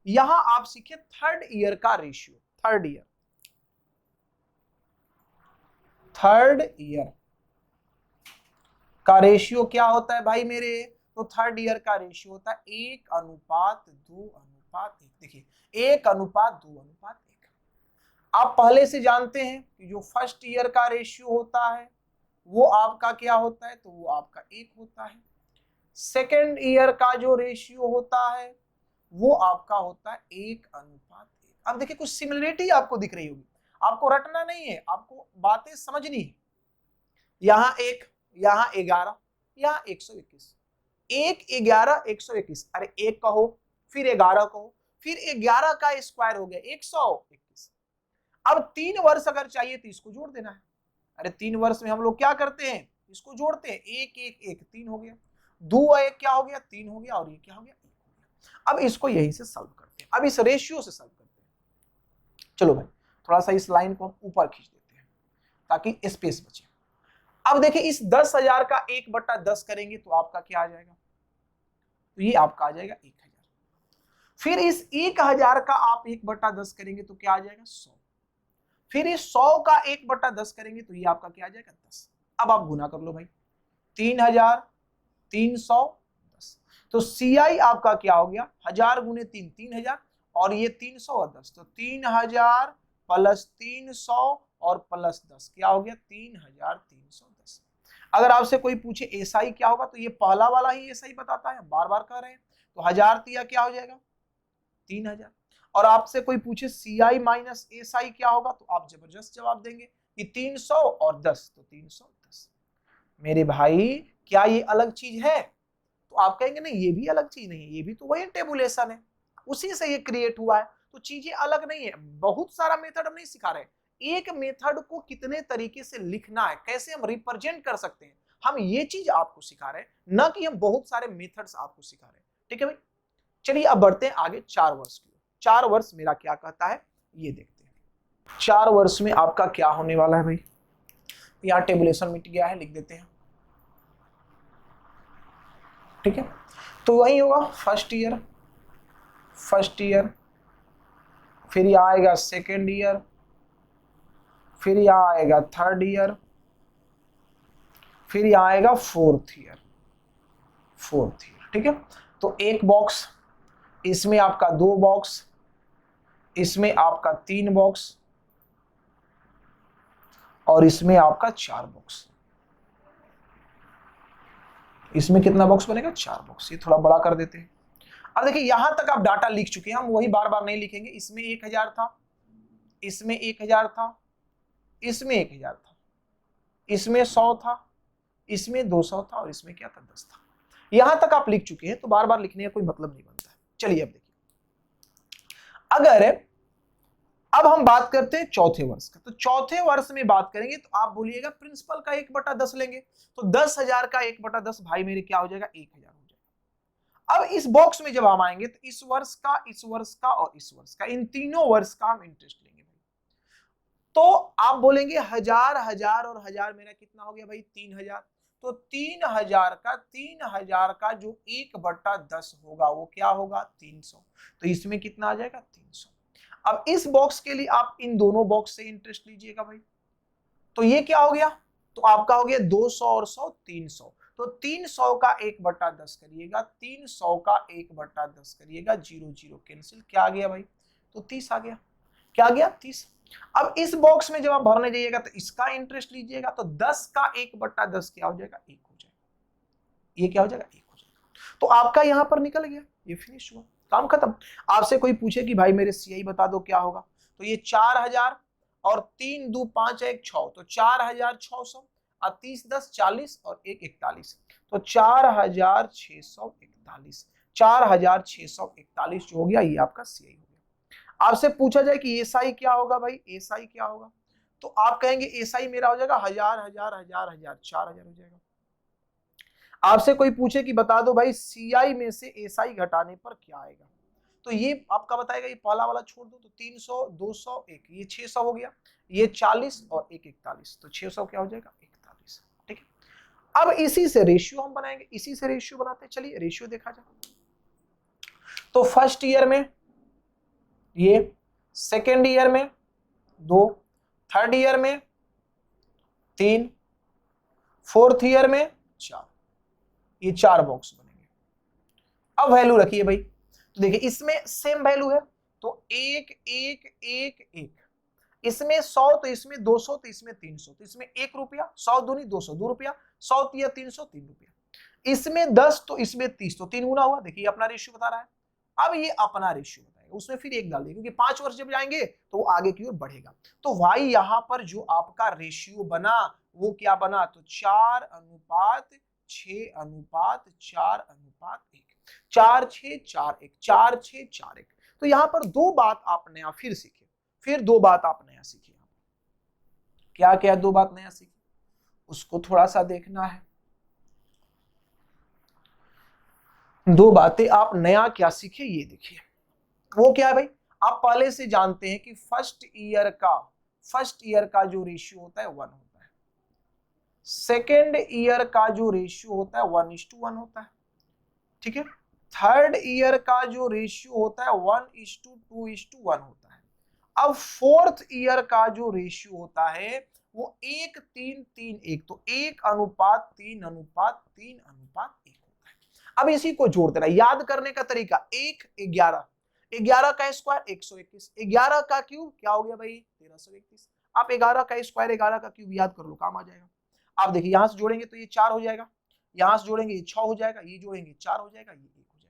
S1: यहां आप सीखे थर्ड ईयर का रेशियो, थर्ड ईयर का रेशियो क्या होता है भाई मेरे, तो थर्ड ईयर का रेशियो होता है 1:2:1। देखिए 1:2:1। आप पहले से जानते हैं कि जो फर्स्ट ईयर का रेशियो होता है वो आपका क्या होता है, तो वो आपका 1 होता है। सेकेंड ईयर का जो रेशियो होता है वो आपका होता है 1:1। अब देखिए कुछ सिमिलरिटी आपको दिख रही होगी, आपको रटना नहीं है, आपको बातें समझनी है। यहाँ 1, यहाँ 11, यहाँ 121, 1 11 121, अरे 1 कहो फिर 11 कहो फिर 11 का स्क्वायर हो गया 121। अब 3 वर्ष अगर चाहिए तो इसको जोड़ देना है। अरे 3 वर्ष में हम लोग क्या करते हैं, इसको जोड़ते हैं, 1 1 1 3 हो गया, 2 1 क्या हो गया 3 हो गया, और ये क्या हो गया 1 हो गया। अब इसको यहीं से सॉल्व करते हैं, अब इस रेशियो से सॉल्व करते हैं। चलो भाई थोड़ा सा इस लाइन को हम ऊपर खींच देते हैं ताकि स्पेस बचे। अब देखिए इस 10,000 का 1/10 करेंगे तो आपका क्या आ जाएगा, तो ये आपका आ जाएगा 1000। फिर इस 1000 का आप 1/10 करेंगे तो क्या आ जाएगा 100। फिर इस 100 का 1/10 करेंगे तो ये आपका क्या आ जाएगा 10। अब आप गुना कर लो भाई, 3310, तो CI आपका क्या हो गया 1000 गुने 3 3000, और ये 300 और 10, तो 3000 प्लस 300 और प्लस 10 क्या हो गया 3310। अगर आपसे कोई पूछे SI क्या होगा तो ये पहला वाला ही SI बताता है, बार बार कह रहे हैं, तो 1000 दिया क्या हो जाएगा 3000। और आपसे कोई पूछे CI माइनस SI क्या होगा तो आप जबरदस्त जवाब देंगे कि 300 और 10, तो 310। मेरे भाई क्या ये अलग चीज है, तो आप कहेंगे नहीं ये भी अलग चीज नहीं है, ये भी तो वही टेबुलेशन है, उसी से ये क्रिएट हुआ है, तो चीजें अलग नहीं है। बहुत सारा मेथड हम नहीं सिखा रहे, एक मेथड को कितने तरीके से लिखना है, कैसे हम रिप्रेजेंट कर सकते हैं, हम ये चीज आपको सिखा रहे हैं, न कि हम बहुत सारे मेथड्स आपको सिखा रहे हैं। ठीक है भाई, चलिए अब बढ़ते हैं आगे 4 वर्ष की। 4 वर्ष मेरा क्या कहता है ये देखते हैं। 4 वर्ष में आपका क्या होने वाला है भाई, यहाँ टेबुलेशन मिट गया है, लिख देते हैं। ठीक है, तो वही होगा फर्स्ट ईयर, फिर यहाँ आएगा सेकेंड ईयर, फिर यहाँ आएगा थर्ड ईयर, फिर यहाँ आएगा फोर्थ ईयर। ठीक है, तो एक बॉक्स, इसमें आपका 2 बॉक्स, इसमें आपका 3 बॉक्स, और इसमें आपका 4 बॉक्स। इसमें कितना बॉक्स बनेगा 4 बॉक्स। ये थोड़ा बड़ा कर देते हैं। अब देखिए यहां तक आप डाटा लिख चुके हैं, हम वही बार बार नहीं लिखेंगे। इसमें 1000 था, इसमें 1000 था, इसमें 1000 था, इसमें 100 था, इसमें 200 था, और इसमें क्या था 10 था। यहां तक आप लिख चुके हैं, तो बार बार लिखने का कोई मतलब नहीं बनता है। चलिए अब देखिए, अगर अब हम बात करते हैं चौथे वर्ष का, तो चौथे वर्ष में बात करेंगे तो आप बोलिएगा प्रिंसिपल का 1/10 लेंगे, तो 10,000 का 1/10 भाई मेरे क्या हो जाएगा 1000 हो जाएगा। अब इस बॉक्स में जब हम आएंगे तो इस वर्ष का, इस वर्ष का और इस वर्ष का, इन तीनों वर्ष का हम इंटरेस्ट लेंगे। तो आप बोलेंगे 1000 1000 और 1000 मेरा कितना हो गया भाई 3000, तो 3000 का जो 1/10 होगा वो क्या होगा 300, तो इसमें कितना आ जाएगा 300। अब इस बॉक्स के लिए आप इन दोनों बॉक्स से इंटरेस्ट लीजिएगा भाई, तो ये क्या हो गया, तो आपका हो गया 200 और 100 300, तो 300 का 1/10 करिएगा, 300 का 1/10 करिएगा, 0 0 कैंसिल, क्या आ गया भाई, तो 30 आ गया। क्या आ गया 30। अब इस बॉक्स में जब आप भरने जाइएगा तो इसका इंटरेस्ट लीजिएगा, तो 10 का 1/10 क्या हो जाएगा 1 हो जाएगा, ये क्या हो जाएगा 1 हो जाएगा। तो आपका यहां पर निकल गया, ये फिनिश हुआ, काम खत्म। आपसे कोई पूछे कि भाई मेरे CI बता दो क्या होगा, तो ये 4000 और 3 2 5 1 6, तो 4600 और 30 10 40 और 1 41, तो 4641, 4641 जो हो गया ये आपका CI हो गया। आपसे पूछा जाए कि SI क्या होगा भाई, SI क्या होगा, तो आप कहेंगे SI मेरा हो जाएगा 1000 1000 1000 1000 4000 हो जाएगा। आपसे कोई पूछे कि बता दो भाई CI में से SI घटाने पर क्या आएगा, तो ये आपका बताएगा, ये पहला वाला छोड़ दो, तो 300 200 1, ये 600 हो गया, ये 40 और 1 41, तो 600 क्या हो जाएगा 41। ठीक है, अब इसी से रेशियो हम बनाएंगे, इसी से रेशियो बनाते हैं। चलिए रेशियो देखा जाए, तो फर्स्ट ईयर में ये, सेकेंड ईयर में 2, थर्ड ईयर में 3, फोर्थ ईयर में 4, ये 4 बॉक्स बनेंगे। अब वैल्यू रखिए भाई, तो देखिए इसमें सेम वैल्यू है, तो 1 1 1 1, इसमें 100 तो इसमें 200 तो इसमें 300, तो इसमें 1 रुपया, 100 दूनी 200 2 रुपया, 100 तिया 300 3 रुपया, इसमें 10 तो इसमें 30, तो 3 गुना हुआ। देखिए अपना रेशियो बता रहा है, अब ये अपना रेशियो बताएगा, उसमें फिर 1 डाल देंगे, क्योंकि 5 वर्ष जब जाएंगे तो वो आगे की ओर बढ़ेगा। तो भाई यहां पर जो आपका रेशियो बना वो क्या बना, तो 4:6:4:1, 4:6:4:1, 4:6:4:1। तो यहाँ पर दो बात आप नया फिर सीखे, फिर दो बात आप नया सीखे। क्या क्या दो बात नया सीखे, उसको थोड़ा सा देखना है। दो बातें आप नया क्या सीखे ये देखिए। वो क्या है भाई, आप पहले से जानते हैं कि फर्स्ट ईयर का जो रेशियो होता है 1 होता है, सेकेंड ईयर का जो रेशियो होता है 1:1 होता है, ठीक है। थर्ड ईयर का जो रेशियो होता है 1:2:1 होता है। अब फोर्थ ईयर का जो रेशियो होता है वो 1:3:3:1, तो 1:3:3:1 होता है। अब इसी को जोड़ते रहा, याद करने का तरीका 1 11, 11 का स्क्वायर 121, 11 का क्यूब क्या हो गया भाई 1331। आप 11 का स्क्वायर 11 का क्यूब याद कर लो, काम आ जाएगा। आप देखिए यहां से जोड़ेंगे तो ये 4 हो जाएगा, यहां से जोड़ेंगे ये 6 हो जाएगा, ये जोड़ेंगे 4 हो जाएगा, ये 1 हो जाएगा।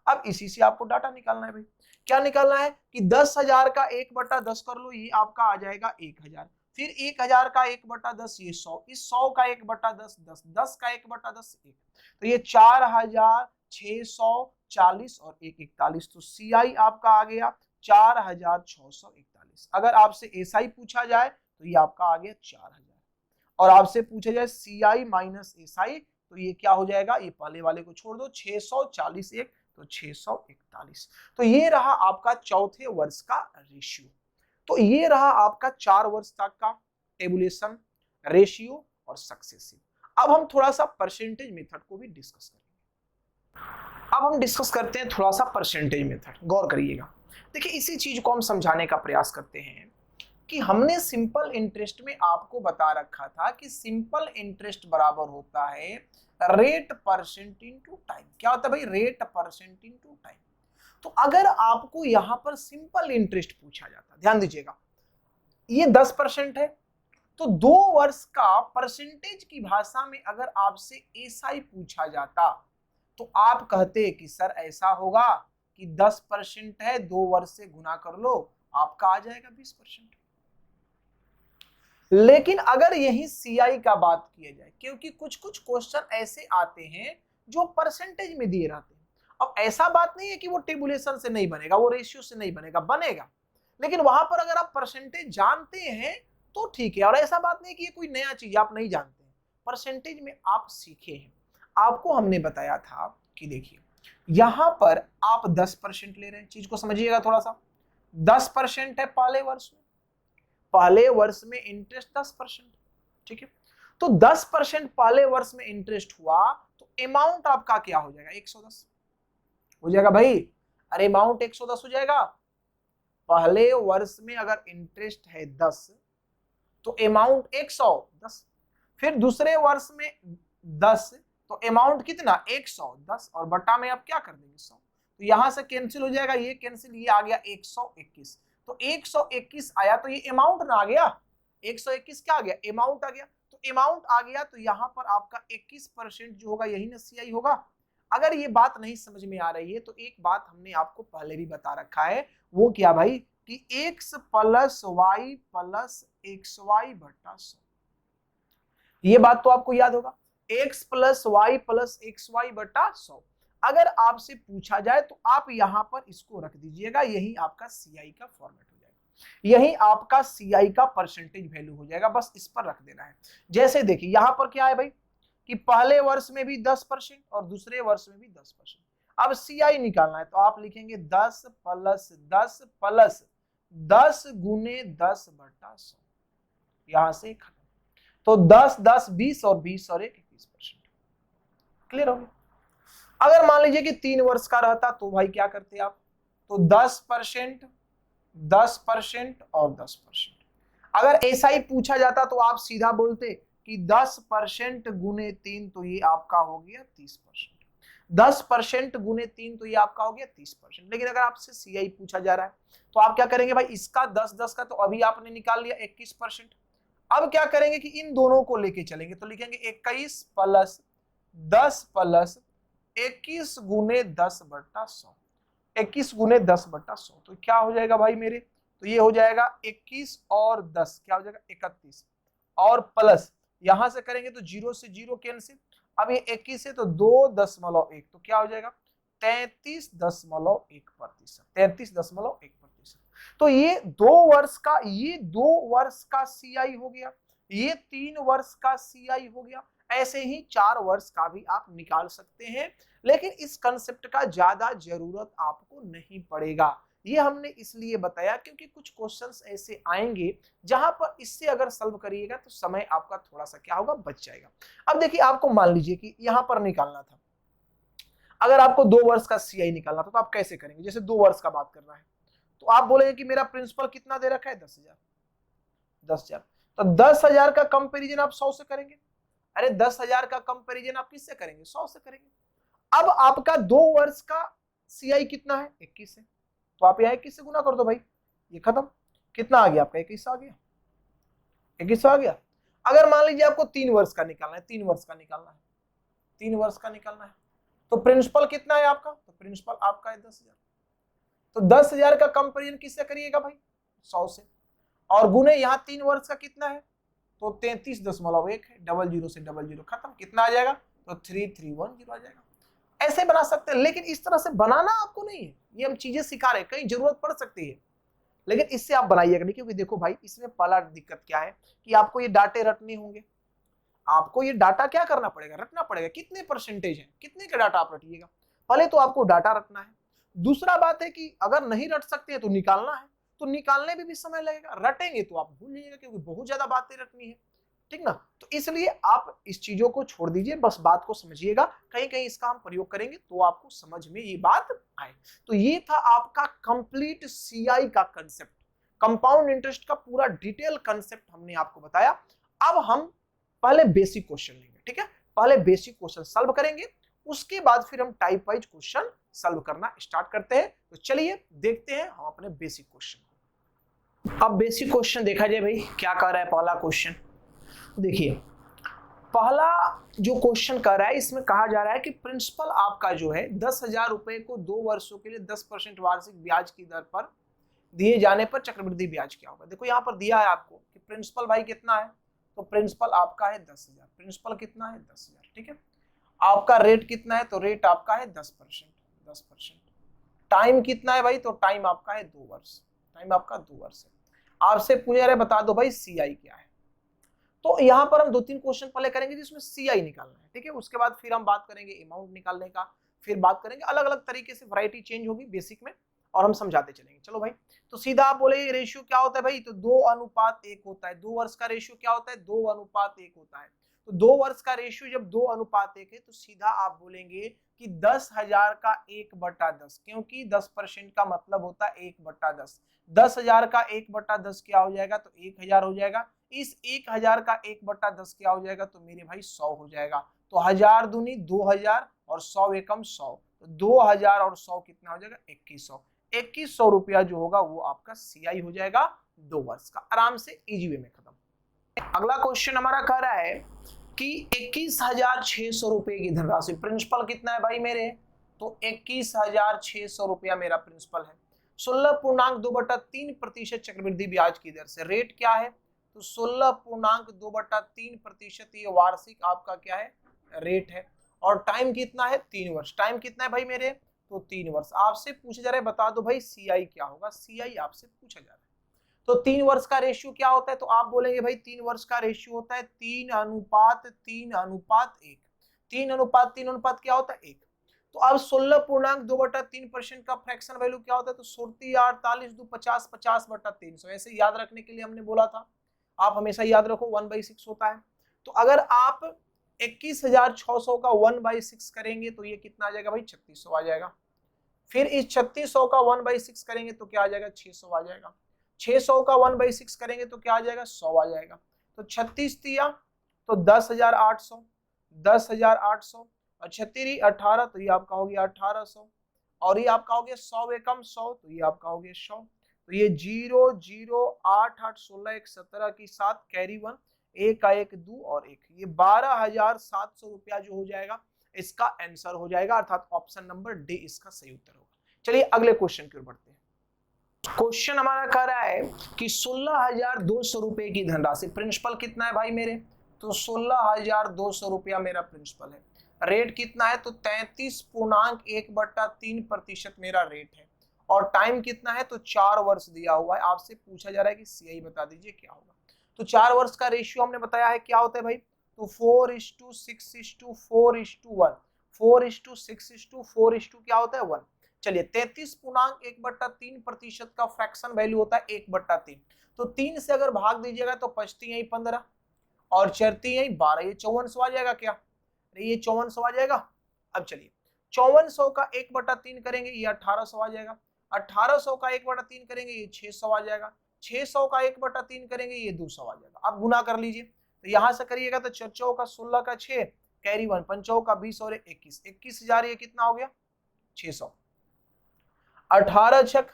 S1: अब इसी से आपको डाटा निकालना है भाई। क्या निकालना है कि 10,000 का 1/10 कर लो, ये आपका आ जाएगा 1,000। फिर 1,000 का 1/10 ये 100, इस 100 का 1/10 10, 10 का 1/10 1, तो ये 4,640 और 141, तो CI आपका आ गया 4,641। अगर आपसे SI पूछा जाए तो ये आपका आ गया 4,000, और आपसे पूछा जाए CI माइनस SI तो ये क्या हो जाएगा, ये पहले वाले को छोड़ दो, 640 1 तो 641। तो ये रहा आपका चौथे वर्ष का रेशियो। तो ये रहा आपका 4 वर्ष तक का टेबुलेशन, रेशियो और सक्सेसिव। अब हम थोड़ा सा परसेंटेज मेथड को भी डिस्कस करेंगे। अब हम डिस्कस करते हैं थोड़ा सा परसेंटेज मेथड, गौर करिएगा। देखिए इसी चीज को हम समझाने का प्रयास करते हैं कि हमने सिंपल इंटरेस्ट में आपको बता रखा था कि सिंपल इंटरेस्ट बराबर होता है रेट परसेंट इनटू टाइम। क्या होता है भाई, रेट परसेंट इनटू टाइम। तो अगर आपको यहां पर सिंपल इंटरेस्ट पूछा जाता, ध्यान दीजिएगा, ये 10% है, तो 2 वर्ष का परसेंटेज की भाषा में अगर आपसे एसआई पूछा जाता तो आप कहते कि सर ऐसा होगा कि 10% है, 2 वर्ष से गुना कर लो, आपका आ जाएगा 20%। लेकिन अगर यही सीआई का बात किया जाए, क्योंकि कुछ कुछ क्वेश्चन ऐसे आते हैं जो परसेंटेज में दिए रहते हैं। अब ऐसा बात नहीं है कि वो टेबुलेशन से नहीं बनेगा, वो रेशियो से नहीं बनेगा, बनेगा, लेकिन वहां पर अगर आप परसेंटेज जानते हैं तो ठीक है। और ऐसा बात नहीं कि ये कोई नया चीज आप नहीं जानते हैं, परसेंटेज में आप सीखे हैं। आपको हमने बताया था कि देखिए यहां पर आप 10% ले रहे हैं, चीज को समझिएगा थोड़ा सा। 10% है पहले वर्ष में, पहले वर्ष में इंटरेस्ट 10%, ठीक है। तो 10% पहले वर्ष में इंटरेस्ट हुआ तो अमाउंट आपका क्या हो जाएगा, 110 हो जाएगा भाई। अरे अमाउंट 110 हो जाएगा। पहले वर्ष में अगर इंटरेस्ट है 10 तो अमाउंट 110, फिर दूसरे वर्ष में 10 तो अमाउंट कितना 110, और बटा में आप क्या कर देंगे 100, तो यहां से कैंसिल हो जाएगा, ये कैंसिल, ये आ गया 121। तो 121 आया तो ये अमाउंट ना आ गया, 121 क्या आ गया, अमाउंट आ गया। तो अमाउंट आ गया तो यहां पर आपका 21% जो होगा यही ना सीआई होगा। अगर ये बात नहीं समझ में आ रही है तो एक बात हमने आपको पहले भी बता रखा है, वो क्या भाई कि x plus y plus x y बटा 100, ये बात तो आपको याद होगा, x plus y plus x y बटा 100। अगर आपसे पूछा जाए तो आप यहां पर इसको रख दीजिएगा, यही आपका सीआई का फॉर्मेट हो जाएगा, यही आपका सीआई का परसेंटेज वैल्यू हो जाएगा, बस इस पर रख देना है। जैसे देखिए यहां पर क्या है भाई कि पहले वर्ष में भी 10% और दूसरे वर्ष में भी 10%। अब सीआई निकालना है तो आप लिखेंगे 10 प्लस 10 प्लस 10 गुने 10 बटा 100, यहां से खत्म। तो 10 10 20 और 20 और 1 21%। क्लियर हो गया। अगर मान लीजिए कि 3 वर्ष का रहता तो भाई क्या करते आप, तो 10% 10% और 10%। अगर ऐसा ही पूछा जाता तो आप सीधा बोलते कि 10% गुने 3 तो ये आपका हो गया 30%, 10% गुने 3 तो ये आपका हो गया 30%। लेकिन अगर आपसे सीआई पूछा जा रहा है तो आप क्या करेंगे भाई, इसका 10 10 का तो अभी आपने निकाल लिया 21%। अब क्या करेंगे कि इन दोनों को लेके चलेंगे, तो लिखेंगे 21 प्लस 10 प्लस 21 गुने 10 बटा 100, 21 गुने 10 बटा 100, तो क्या हो जाएगा भाई मेरे, तो ये हो जाएगा 21 और 10 क्या हो जाएगा 31, और प्लस यहां से करेंगे तो 0 से 0 कैंसिल। अब ये 21 है तो 2.1 तो क्या हो जाएगा 33.1%। 33.1%। तो ये 2 वर्ष का सीआई हो गया, ये 3 वर्ष का सीआई हो गया। ऐसे ही 4 वर्ष का भी आप निकाल सकते हैं, लेकिन इस कंसेप्ट का ज्यादा जरूरत आपको नहीं पड़ेगा। ये हमने इसलिए बताया क्योंकि कुछ क्वेश्चंस ऐसे आएंगे जहां पर इससे अगर सॉल्व करिएगा तो समय आपका थोड़ा सा क्या होगा बच जाएगा। अब देखिए आपको मान लीजिए कि यहां पर निकालना था, अगर आपको 2 वर्ष का सीआई निकालना था तो आप कैसे करेंगे। जैसे 2 वर्ष का बात करना है तो आप बोलेंगे कि मेरा प्रिंसिपल कितना दे रखा है 10,000। 10,000 तो 10,000 का कंपेरिजन आप 100 से करेंगे। अरे 10,000 का कंपेरिजन आप किससे करेंगे 100 से करेंगे। अब आपका 2 वर्ष का सीआई कितना है 21 है, तो आप यहाँ 21 से गुना कर दो भाई, ये खत्म। कितना आ गया आपका 21 आ गया, 21 आ गया। अगर मान लीजिए आपको 3 वर्ष का निकालना है, 3 वर्ष का निकालना है, 3 वर्ष का निकालना है, तो प्रिंसिपल कितना है आपका, तो प्रिंसिपल आपका है 10,000। तो 10,000 का कंपेरिजन किससे करिएगा भाई 100 से, और गुने यहाँ 3 वर्ष का कितना है तो 33.1 है, 00 से 00 खत्म। कितना आ जाएगा तो 3310 आ जाएगा। ऐसे बना सकते हैं, लेकिन इस तरह से बनाना आपको नहीं है, ये हम चीजें सिखा रहे हैं, कहीं जरूरत पड़ सकती है, लेकिन इससे आप बनाइएगा नहीं। क्योंकि देखो भाई इसमें पहला दिक्कत क्या है कि आपको ये डाटे रटने होंगे, आपको ये डाटा क्या करना पड़ेगा रटना पड़ेगा। कितने परसेंटेज है, कितने का डाटा आप रटिएगा, पहले तो आपको डाटा रटना है। दूसरा बात है कि अगर नहीं रट सकते हैं तो निकालना है, तो निकालने में भी समय लगेगा। रटेंगे तो आप भूल जाइएगा क्योंकि बहुत ज्यादा बातें रटनी है, ठीक ना। तो इसलिए आप इस चीजों को छोड़ दीजिए, बस बात को समझिएगा, कहीं कहीं इसका हम प्रयोग करेंगे तो आपको समझ में ये बात आए। तो ये था आपका कंप्लीट सीआई का कंसेप्ट, कंपाउंड इंटरेस्ट का पूरा डिटेल कंसेप्ट हमने आपको बताया। अब हम पहले बेसिक क्वेश्चन लेंगे, ठीक है, पहले बेसिक क्वेश्चन सॉल्व करेंगे, उसके बाद फिर हम टाइप वाइज क्वेश्चन सॉल्व करना स्टार्ट करते हैं। तो चलिए देखते हैं हम अपने बेसिक क्वेश्चन। अब बेसिक क्वेश्चन देखा जाए भाई क्या कह रहा है पहला क्वेश्चन। देखिए पहला जो क्वेश्चन कर रहा है इसमें कहा जा रहा है कि प्रिंसिपल आपका जो है 10,000 रुपए को 2 वर्षों के लिए 10% वार्षिक ब्याज की दर पर दिए जाने पर चक्रवृद्धि ब्याज क्या होगा। देखो यहाँ पर दिया है आपको कि प्रिंसिपल भाई कितना है, तो प्रिंसिपल आपका है 10,000। प्रिंसिपल कितना है 10,000, ठीक है। आपका रेट कितना है, तो रेट आपका है 10%। 10%। टाइम कितना है भाई, तो टाइम आपका है 2 वर्ष। टाइम आपका 2 वर्ष है। आपसे पूछा रहे बता दो भाई सीआई क्या है। तो यहाँ पर हम 2-3 क्वेश्चन पहले करेंगे जिसमें सीआई निकालना है, ठीक है। उसके बाद फिर हम बात करेंगे अमाउंट निकालने का, फिर बात करेंगे अलग अलग तरीके से, वैरायटी चेंज होगी बेसिक में और हम समझाते चलेंगे। चलो भाई, तो सीधा आप बोले रेशियो क्या होता है भाई, तो 2:1 होता है। 2 वर्ष का रेशियो क्या होता है 2:1 होता है। तो 2 वर्ष का रेशियो जब 2:1 है तो सीधा आप बोलेंगे कि 10,000 का 1/10, क्योंकि 10% का मतलब होता है 1/10। 10,000 का 1/10 क्या हो जाएगा, तो 1,000 हो जाएगा। इस 1,000 का 1/10 क्या हो जाएगा, तो मेरे भाई 100 हो जाएगा। तो 1000 दूनी 2,000 और 100 एकम 100, तो 2,000 और 100 कितना हो जाएगा 2,100। 2,100 रुपया जो होगा वो आपका सीआई हो जाएगा 2 वर्ष का, आराम से इजी वे में खत्म। अगला क्वेश्चन हमारा कह रहा है कि 21,600 रुपए की धनराशि, प्रिंसिपल कितना है भाई मेरे, तो 21,600 रुपया मेरा प्रिंसिपल है। 16.2/3% चक्रवृद्धि ब्याज की दर से, रेट क्या है, तो 16.2/3% ये वार्षिक आपका क्या है रेट है। और टाइम कितना है 3 वर्ष। टाइम कितना है भाई मेरे, तो 3 वर्ष। आपसे पूछा जा रहा है बता दो भाई सीआई क्या होगा, सीआई आपसे पूछा जा रहा है। तो 3 वर्ष का रेशियो क्या होता है, तो आप बोलेंगे भाई 3 वर्ष का रेशियो होता है 3:3:1। 3:3 क्या होता है 1। तो अब 16.2/3% का फ्रैक्शन वैल्यू क्या होता है, तो 48 50 50/300। ऐसे याद रखने के लिए हमने बोला था, आप हमेशा याद रखो 1/6 होता है। तो अगर आप 21,600 का 1/6 करेंगे तो ये कितना आ जाएगा भाई 3,600 आ जाएगा। फिर इस 3,600 का 1/6 करेंगे तो क्या आ जाएगा 600 आ जाएगा। 600 का 1/6 करेंगे तो क्या आ जाएगा 100 आ जाएगा। तो 36 दिया तो 10,800, 10,800 और 36 18, तो ये आपका हो गया 1,800 और ये आपका हो गया 100 एकम 100, तो ये आपका हो गया 100। तो ये 0 0 8 8 16 1 17 की 7 कैरी 1, 1 का 1 2 और 1, ये 12,700 रुपया जो हो जाएगा इसका आंसर हो जाएगा, अर्थात ऑप्शन नंबर डी इसका सही उत्तर होगा। चलिए अगले क्वेश्चन की ओर बढ़ते हैं। क्वेश्चन हमारा कह रहा है कि 16,200 रुपए की धनराशि, प्रिंसिपल कितना है भाई मेरे, तो 16,200 रुपया मेरा प्रिंसिपल है। रेट कितना है? तो 33.1/3% मेरा रेट है। और टाइम कितना है? तो 4 वर्ष दिया हुआ है। आपसे पूछा जा रहा है कि सीआई बता दीजिए क्या होगा। तो 4 वर्ष का रेशियो हमने बताया है क्या होता है भाई? तो 4:6:4:1, 4:6:4 क्या होता है? 1। चलिए 33.1/3% का फ्रैक्शन वैल्यू होता है 1/3। तो 3 से अगर भाग दीजिएगा तो बचती है 15 और चरती है 12। ये 5400 आ जाएगा क्या? ये 5400 आ जाएगा। अब चलिए 5400 का 1/3 करेंगे, ये 1800 आ जाएगा। 1800 का 1/3 करेंगे, ये 600 आ जाएगा। 600 का 1/3 करेंगे, ये 200 आ जाएगा। अब गुना कर लीजिए, तो यहां से करिएगा तो 4 का 16 का 6 कैरी 1, 5 का 20 और 21, 21,000 ये कितना हो गया? 600। 18 छक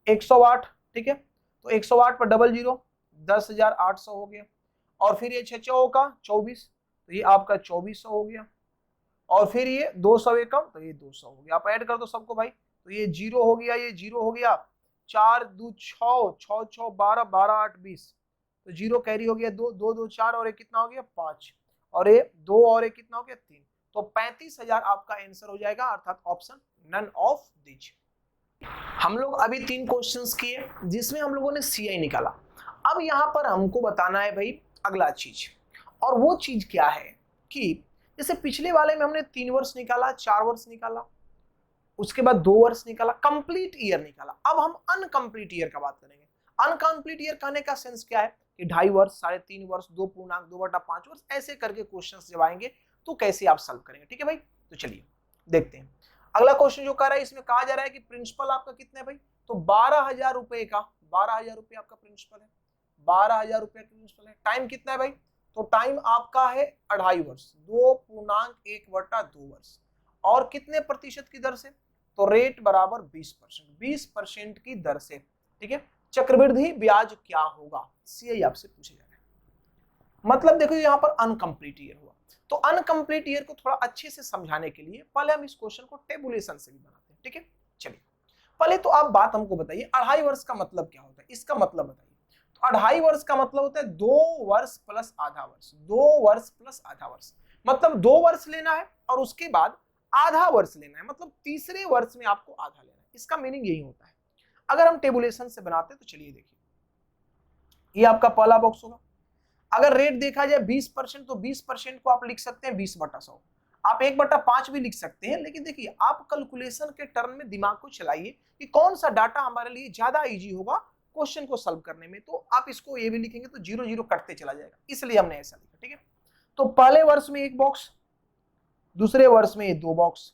S1: 108, ठीक है। तो 108 पर डबल जीरो 10,800 हो गया। और फिर ये 6 का 24, तो ये आपका 2400 हो गया। और फिर ये 200 एकम, तो ये 200 हो गया। आप ऐड कर दो सबको भाई, तो ये 0 हो गया, ये 0 हो गया। 4 2 6 6 6 12 12 8 20, तो 0 कैरी हो गया। 2 2 2 4 और एक कितना हो गया? 5 और ये 2 और एक कितना हो गया? 3। तो 35,000 आपका आंसर हो जाएगा, अर्थात ऑप्शन नन ऑफ दिस। हम लोग अभी 3 क्वेश्चंस किए जिसमें हम लोगों ने सीआई निकाला। अब यहाँ पर हमको बताना है भाई अगला चीज, और वो चीज क्या है कि जैसे पिछले वाले में हमने 3 वर्ष निकाला, 4 वर्ष निकाला, उसके बाद 2 वर्ष निकाला, कंप्लीट ईयर निकाला। अब हम अनकंप्लीट ईयर का बात करेंगे। अनकंप्लीट ईयर कहने का सेंस क्या है कि 2.5 वर्ष, 3.5 वर्ष, 2.2/5 वर्ष, ऐसे करके क्वेश्चंस जब आएंगे तो कैसे आप सॉल्व करेंगे। ठीक है भाई, तो चलिए देखते हैं अगला क्वेश्चन जो कर रहा है। इसमें कहा जा रहा है कि प्रिंसिपल आपका कितना है भाई? तो 12,000 रुपए का, 12,000 रुपए आपका प्रिंसिपल है। 12,000 रुपए का प्रिंसिपल है। टाइम कितना है भाई? तो टाइम आपका है 2.5 वर्ष, 2.1/2 वर्ष। और कितने प्रतिशत की दर से? तो रेट बराबर 20%, 20% की दर से। ठीक है। चक्रवृद्धि ब्याज क्या होगा? सीआई आपसे पूछे जा रहा है। मतलब देखो यहाँ पर अनकंप्लीट ईयर हुआ, तो अनकंप्लीट ईयर को थोड़ा अच्छे से समझाने के लिए पहले हम इस क्वेश्चन को टेबुलेशन से भी बनाते हैं। ठीक है, चलिए पहले तो आप बात हमको बताइए 2.5 वर्ष का मतलब क्या होता है, इसका मतलब बताइए। तो 2.5 वर्ष का मतलब होता है 2 वर्ष प्लस आधा वर्ष, 2 वर्ष प्लस आधा वर्ष। मतलब 2 वर्ष लेना है और उसके बाद आधा वर्ष लेना है, मतलब तीसरे वर्ष में आपको आधा लेना है। इसका मीनिंग यही होता है। अगर हम टेबुलेशन से बनाते हैं तो चलिए देखिए, ये आपका पहला बॉक्स होगा। अगर रेट देखा जाए 20%, तो 20% को आप लिख सकते हैं 20/100। आप 1/5 भी लिख सकते हैं, लेकिन देखिए आप कैलकुलेशन के टर्म में दिमाग को चलाइए कि कौन सा डाटा हमारे लिए ज्यादा इजी होगा क्वेश्चन को सॉल्व करने में। तो आप इसको ये भी लिखेंगे तो 0 0 कटते चला जाएगा, इसलिए हमने ऐसा लिखा। ठीक है, तो पहले वर्ष में 1 बॉक्स, दूसरे वर्ष में ये 2 बॉक्स,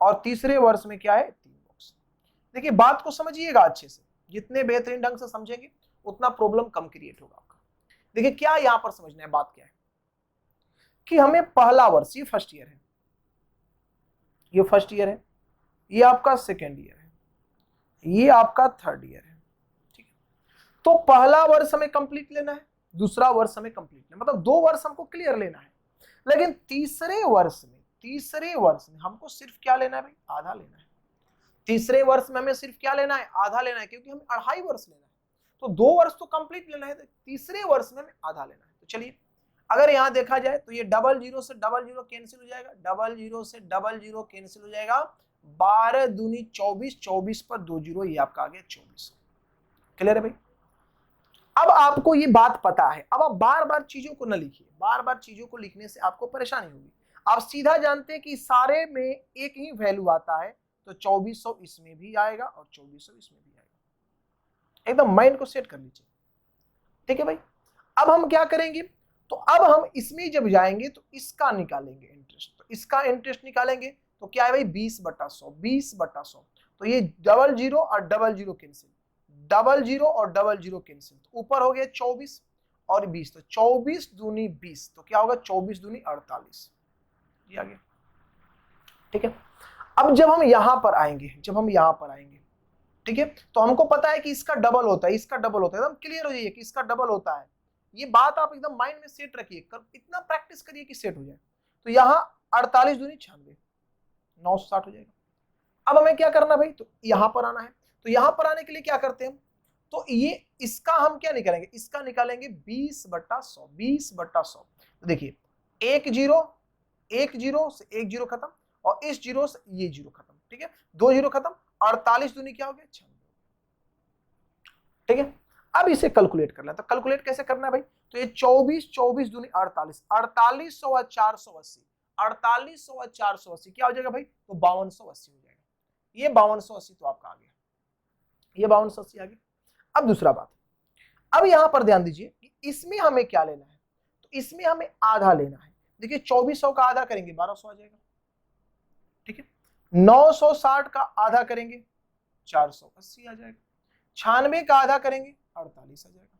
S1: और तीसरे वर्ष में क्या है? 3 बॉक्स। देखिए बात को समझिएगा अच्छे से, जितने बेहतरीन ढंग से समझेंगे उतना प्रॉब्लम कम क्रिएट होगा आपका। देखिए क्या यहां पर समझना है, बात क्या है कि हमें पहला वर्ष, ये फर्स्ट ईयर है, ये फर्स्ट ईयर है, ये आपका सेकेंड ईयर है, ये आपका थर्ड ईयर है। ठीक है, तो पहला वर्ष हमें कंप्लीट लेना है, दूसरा वर्ष हमें कंप्लीट लेना, मतलब 2 वर्ष हमको क्लियर लेना है। लेकिन तीसरे वर्ष में हमको सिर्फ क्या लेना है भाई? आधा लेना है। तीसरे वर्ष में हमें सिर्फ क्या लेना है? आधा लेना है, क्योंकि हमें 2.5 वर्ष लेना है। तो 2 वर्ष तो कंप्लीट लेना है, तो तीसरे वर्ष में हमें आधा लेना है। तो चलिए अगर यहां देखा जाए तो ये 00 से 00 कैंसिल हो जाएगा, 00 से 00 कैंसिल हो जाएगा। 12 दूनी 24, 24 पर 2 0, ये आपका आ गया 24। क्लियर है भाई? अब आपको ये बात पता है, अब आप बार बार चीजों को न लिखिए, बार बार चीजों को लिखने से आपको परेशानी होगी। आप सीधा जानते हैं कि सारे में एक ही वैल्यू आता है, तो 2400 इसमें भी आएगा और 2400 इसमें भी आएगा। एकदम माइंड को सेट कर लीजिए। ठीक है भाई, अब हम क्या करेंगे? तो अब हम इसमें जब जाएंगे तो इसका निकालेंगे इंटरेस्ट, तो इसका इंटरेस्ट निकालेंगे तो क्या है भाई? 20/100, 20/100। तो ये 00 और 00 कैंसिल, 00 और 00 कैंसिल, तो ऊपर हो गया 24 और 20, तो 24 दूनी 20, तो क्या होगा? 24 दूनी 48, ये आ गया। ठीक है, अब जब हम यहां पर आएंगे, ठीक है, तो हमको पता है कि इसका डबल होता है, इसका डबल होता है। एकदम क्लियर हो जाइए कि इसका डबल होता है। ये बात आप एकदम माइंड में सेट रखिए, इतना प्रैक्टिस करिए कि सेट हो जाए। तो यहाँ 48 दूनी 96, 960 हो जाएगा। अब हमें क्या करना भाई? तो यहां पर आना है। तो यहां पर आने के लिए क्या करते हैं हम? तो ये इसका हम क्या निकालेंगे, इसका निकालेंगे 20/100, 20/100। तो देखिए 1 से 1 0 खत्म, और इस 0 से ये 0 खत्म, ठीक है, 2 0 खत्म, 48 दूनी क्या हो गया 96, ठीक है। अब इसे कैलकुलेट करना है, तो कैलकुलेट कैसे करना है भाई, तो ये 24, 24 दूनी 48, 4800 और 480, 4800 और 480 क्या हो जाएगा भाई, तो 5280 हो जाएगा। ये 5280 तो आपका आ गया, ये 5280 आ गया। अब दूसरा बात, अब यहां पर ध्यान दीजिए कि इसमें हमें क्या लेना है, तो इसमें हमें आधा लेना है। देखिए 2400 का आधा करेंगे 1200 आ जाएगा, ठीक है। 960 का आधा करेंगे 480 आ जाएगा, 96 का आधा करेंगे 48 आ जाएगा।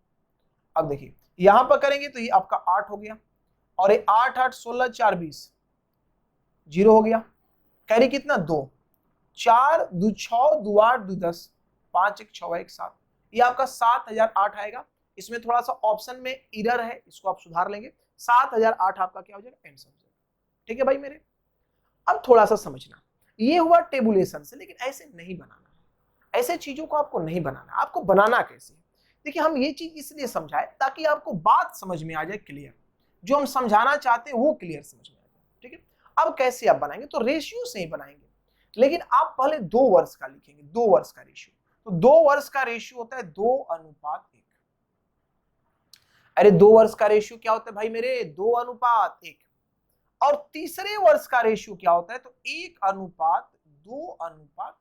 S1: अब देखिए यहां पर करेंगे तो ये आपका 8 हो गया, और ये 8 8 16 4 20, 0 हो गया, कैरी कितना 2, 4 2 6 2 8 2 10, 5 1 6 1 7, ये आपका 7008 आएगा। इसमें थोड़ा सा ऑप्शन में एरर है, इसको आप सुधार लेंगे, 7008 आपका क्या हो जाएगा, आंसर हो जाएगा, ठीक है भाई मेरे। अब थोड़ा सा समझना, ये हुआ टेबुलेशन से, लेकिन ऐसे नहीं बनाना, ऐसे चीजों को आपको नहीं बनाना। आपको बनाना कैसे, देखिए हम ये चीज इसलिए समझाए ताकि आपको बात समझ में आ जाए क्लियर, जो हम समझाना चाहते हैं वो क्लियर समझ में आ जाए, ठीक है। अब कैसे आप बनाएंगे, तो रेशियो से ही बनाएंगे, लेकिन आप पहले 2 वर्ष का लिखेंगे, 2 वर्ष का रेशियो। तो 2 वर्ष का रेशियो होता है 2:1। अरे 2 वर्ष का रेशियो क्या होता है भाई मेरे, 2:1। और तीसरे वर्ष का रेशियो क्या होता है, तो 1:2:1।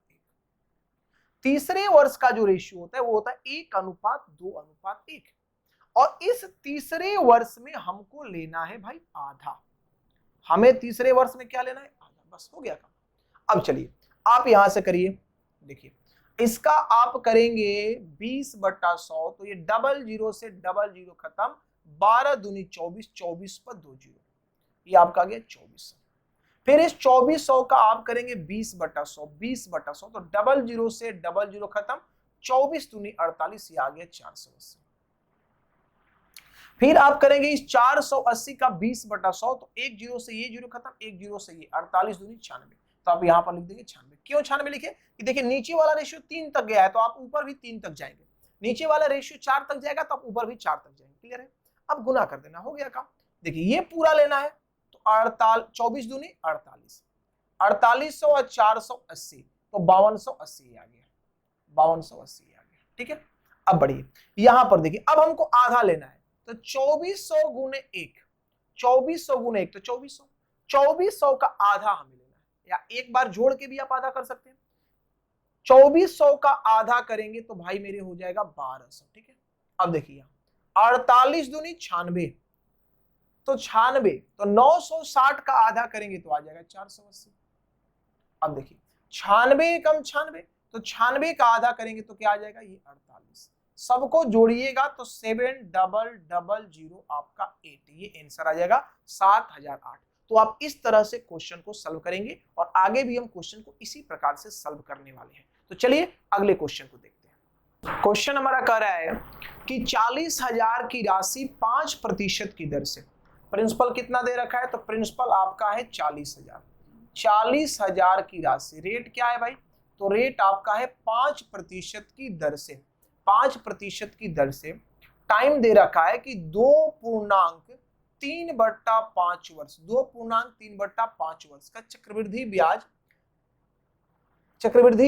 S1: तीसरे वर्ष का जो रेशियो होता है वो होता है 1:2:1। और इस तीसरे वर्ष में हमको लेना है भाई आधा, हमें तीसरे वर्ष में क्या लेना है, आधा, बस हो गया काम। अब चलिए आप यहां से करिए, देखिए इसका आप करेंगे 20/100, तो ये 00 से 00 खत्म, 12 दूनी 24, 24 पर 2 0, ये आपका आ गया 2400। फिर इस 2400 का आप करेंगे 20/100, 20/100, तो 00 से 00 खत्म, 24 दूनी 48, ये आ गया 480। फिर आप करेंगे इस 480 का 20/100, तो 1 0 से ये 0 खत्म, 1 0 से ये 48 दूनी 96, तो आप यहां पर लिख देंगे 96। क्यों 96 लिखे, कि देखिए नीचे वाला रेशियो 3 तक गया है तो आप ऊपर भी 3 तक जाएंगे, नीचे वाला रेशियो 4 तक जाएगा तो आप ऊपर भी 4 तक जाएंगे, क्लियर है। अब गुना कर देना, हो गया काम। देखिए ये पूरा लेना है, तो 24 दूनी 48, 4800 और 480, तो 5280 आ गया, 5280 आ गया, ठीक है। अब बढ़िए यहां पर देखिए, अब हमको आधा लेना है, तो 2400 गुने 1, 2400 गुने 1 तो 2400, 2400 का आधा हमें लेना है, या एक बार जोड़ के भी आप आधा कर सकते हैं। 2400 का आधा करेंगे तो भाई मेरे हो जाएगा 1200, ठीक है। अब देखिए 48 दूनी 96, तो 96, तो 960 का आधा करेंगे तो आ जाएगा 480। अब देखिए 96 कम 96, तो 96 का आधा करेंगे तो क्या आ जाएगा, ये 48, सबको जोड़िएगा तो 7000 आपका 8, ये आंसर आ जाएगा 7008। तो आप इस तरह से क्वेश्चन को सॉल्व करेंगे, और आगे भी हम क्वेश्चन को इसी प्रकार से सॉल्व करने वाले हैं। तो चलिए अगले क्वेश्चन को देखते हैं। क्वेश्चन हमारा कह रहा है कि 40,000 की राशि 5% की दर से, प्रिंसिपल कितना दे रखा है, तो प्रिंसिपल आपका है 40,000, 40,000 की राशि, रेट क्या है भाई, तो रेट आपका है 5% की दर से, 5% की दर से, टाइम दे रखा है कि 2.3/5 वर्ष, 2.3/5 वर्ष का चक्रवृद्धि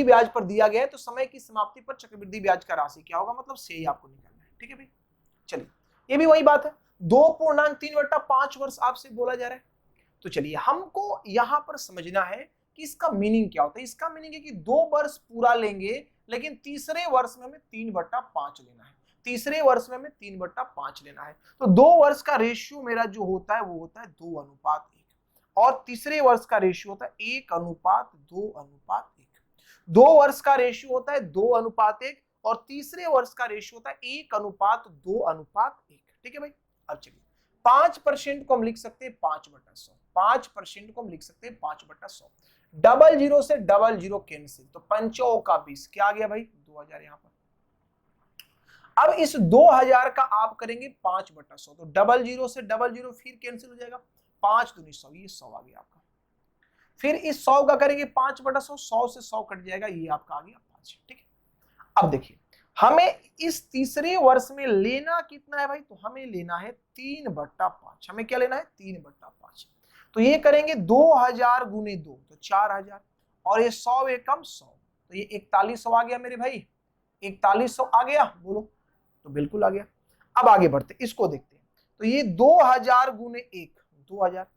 S1: ब्याज पर दिया गया है। तो समय की समाप्ति पर चक्रवृद्धि ब्याज का राशि क्या होगा, मतलब से ही आपको निकालना है, ठीक है भाई। चलिए ये भी वही बात है, 2.3/5 वर्ष आपसे बोला जा रहा है। तो चलिए हमको यहां पर समझना है कि इसका मीनिंग क्या होता है। इसका मीनिंग है कि 2 वर्ष पूरा लेंगे, लेकिन तीसरे वर्ष में हमें 3/5 लेना है, तीसरे वर्ष में हमें 3/5 लेना है। तो 2 वर्ष का रेशियो मेरा जो होता है वो होता है 2:1, और तीसरे वर्ष का रेशियो होता है 1:2:1। 2 वर्ष का रेशियो होता है 2:1, और तीसरे वर्ष का रेशियो होता है 1:2:1, ठीक है भाई। अब चलिए 5% को हम लिख सकते हैं 5/100, 5% को हम लिख सकते हैं 5/100। 00 से 00 कैंसिल, तो 5 का 20, क्या आ गया भाई 2000 यहां पर। अब इस 2000 का आप करेंगे 5/100, तो 00 से 00 फिर कैंसिल हो जाएगा, 5 दूनी 100, ये 100 आ गया आपका। फिर इस 100 का करेंगे 5/100, 100 से 100 कट जाएगा, ये आपका आ गया 5, ठीक है। अब देखिए हमें इस तीसरे वर्ष में लेना कितना है भाई, तो हमें लेना है 3/5। हमें क्या लेना है, 3/5। तो ये करेंगे 2000 गुने 2 तो 4000, और ये 100 एकम 100, तो ये 4100 आ गया मेरे भाई। 4100 आ गया, बोलो। तो बिल्कुल आ गया। अब आगे बढ़ते, इसको देखते हैं। तो ये 2000 गुने 1 2000,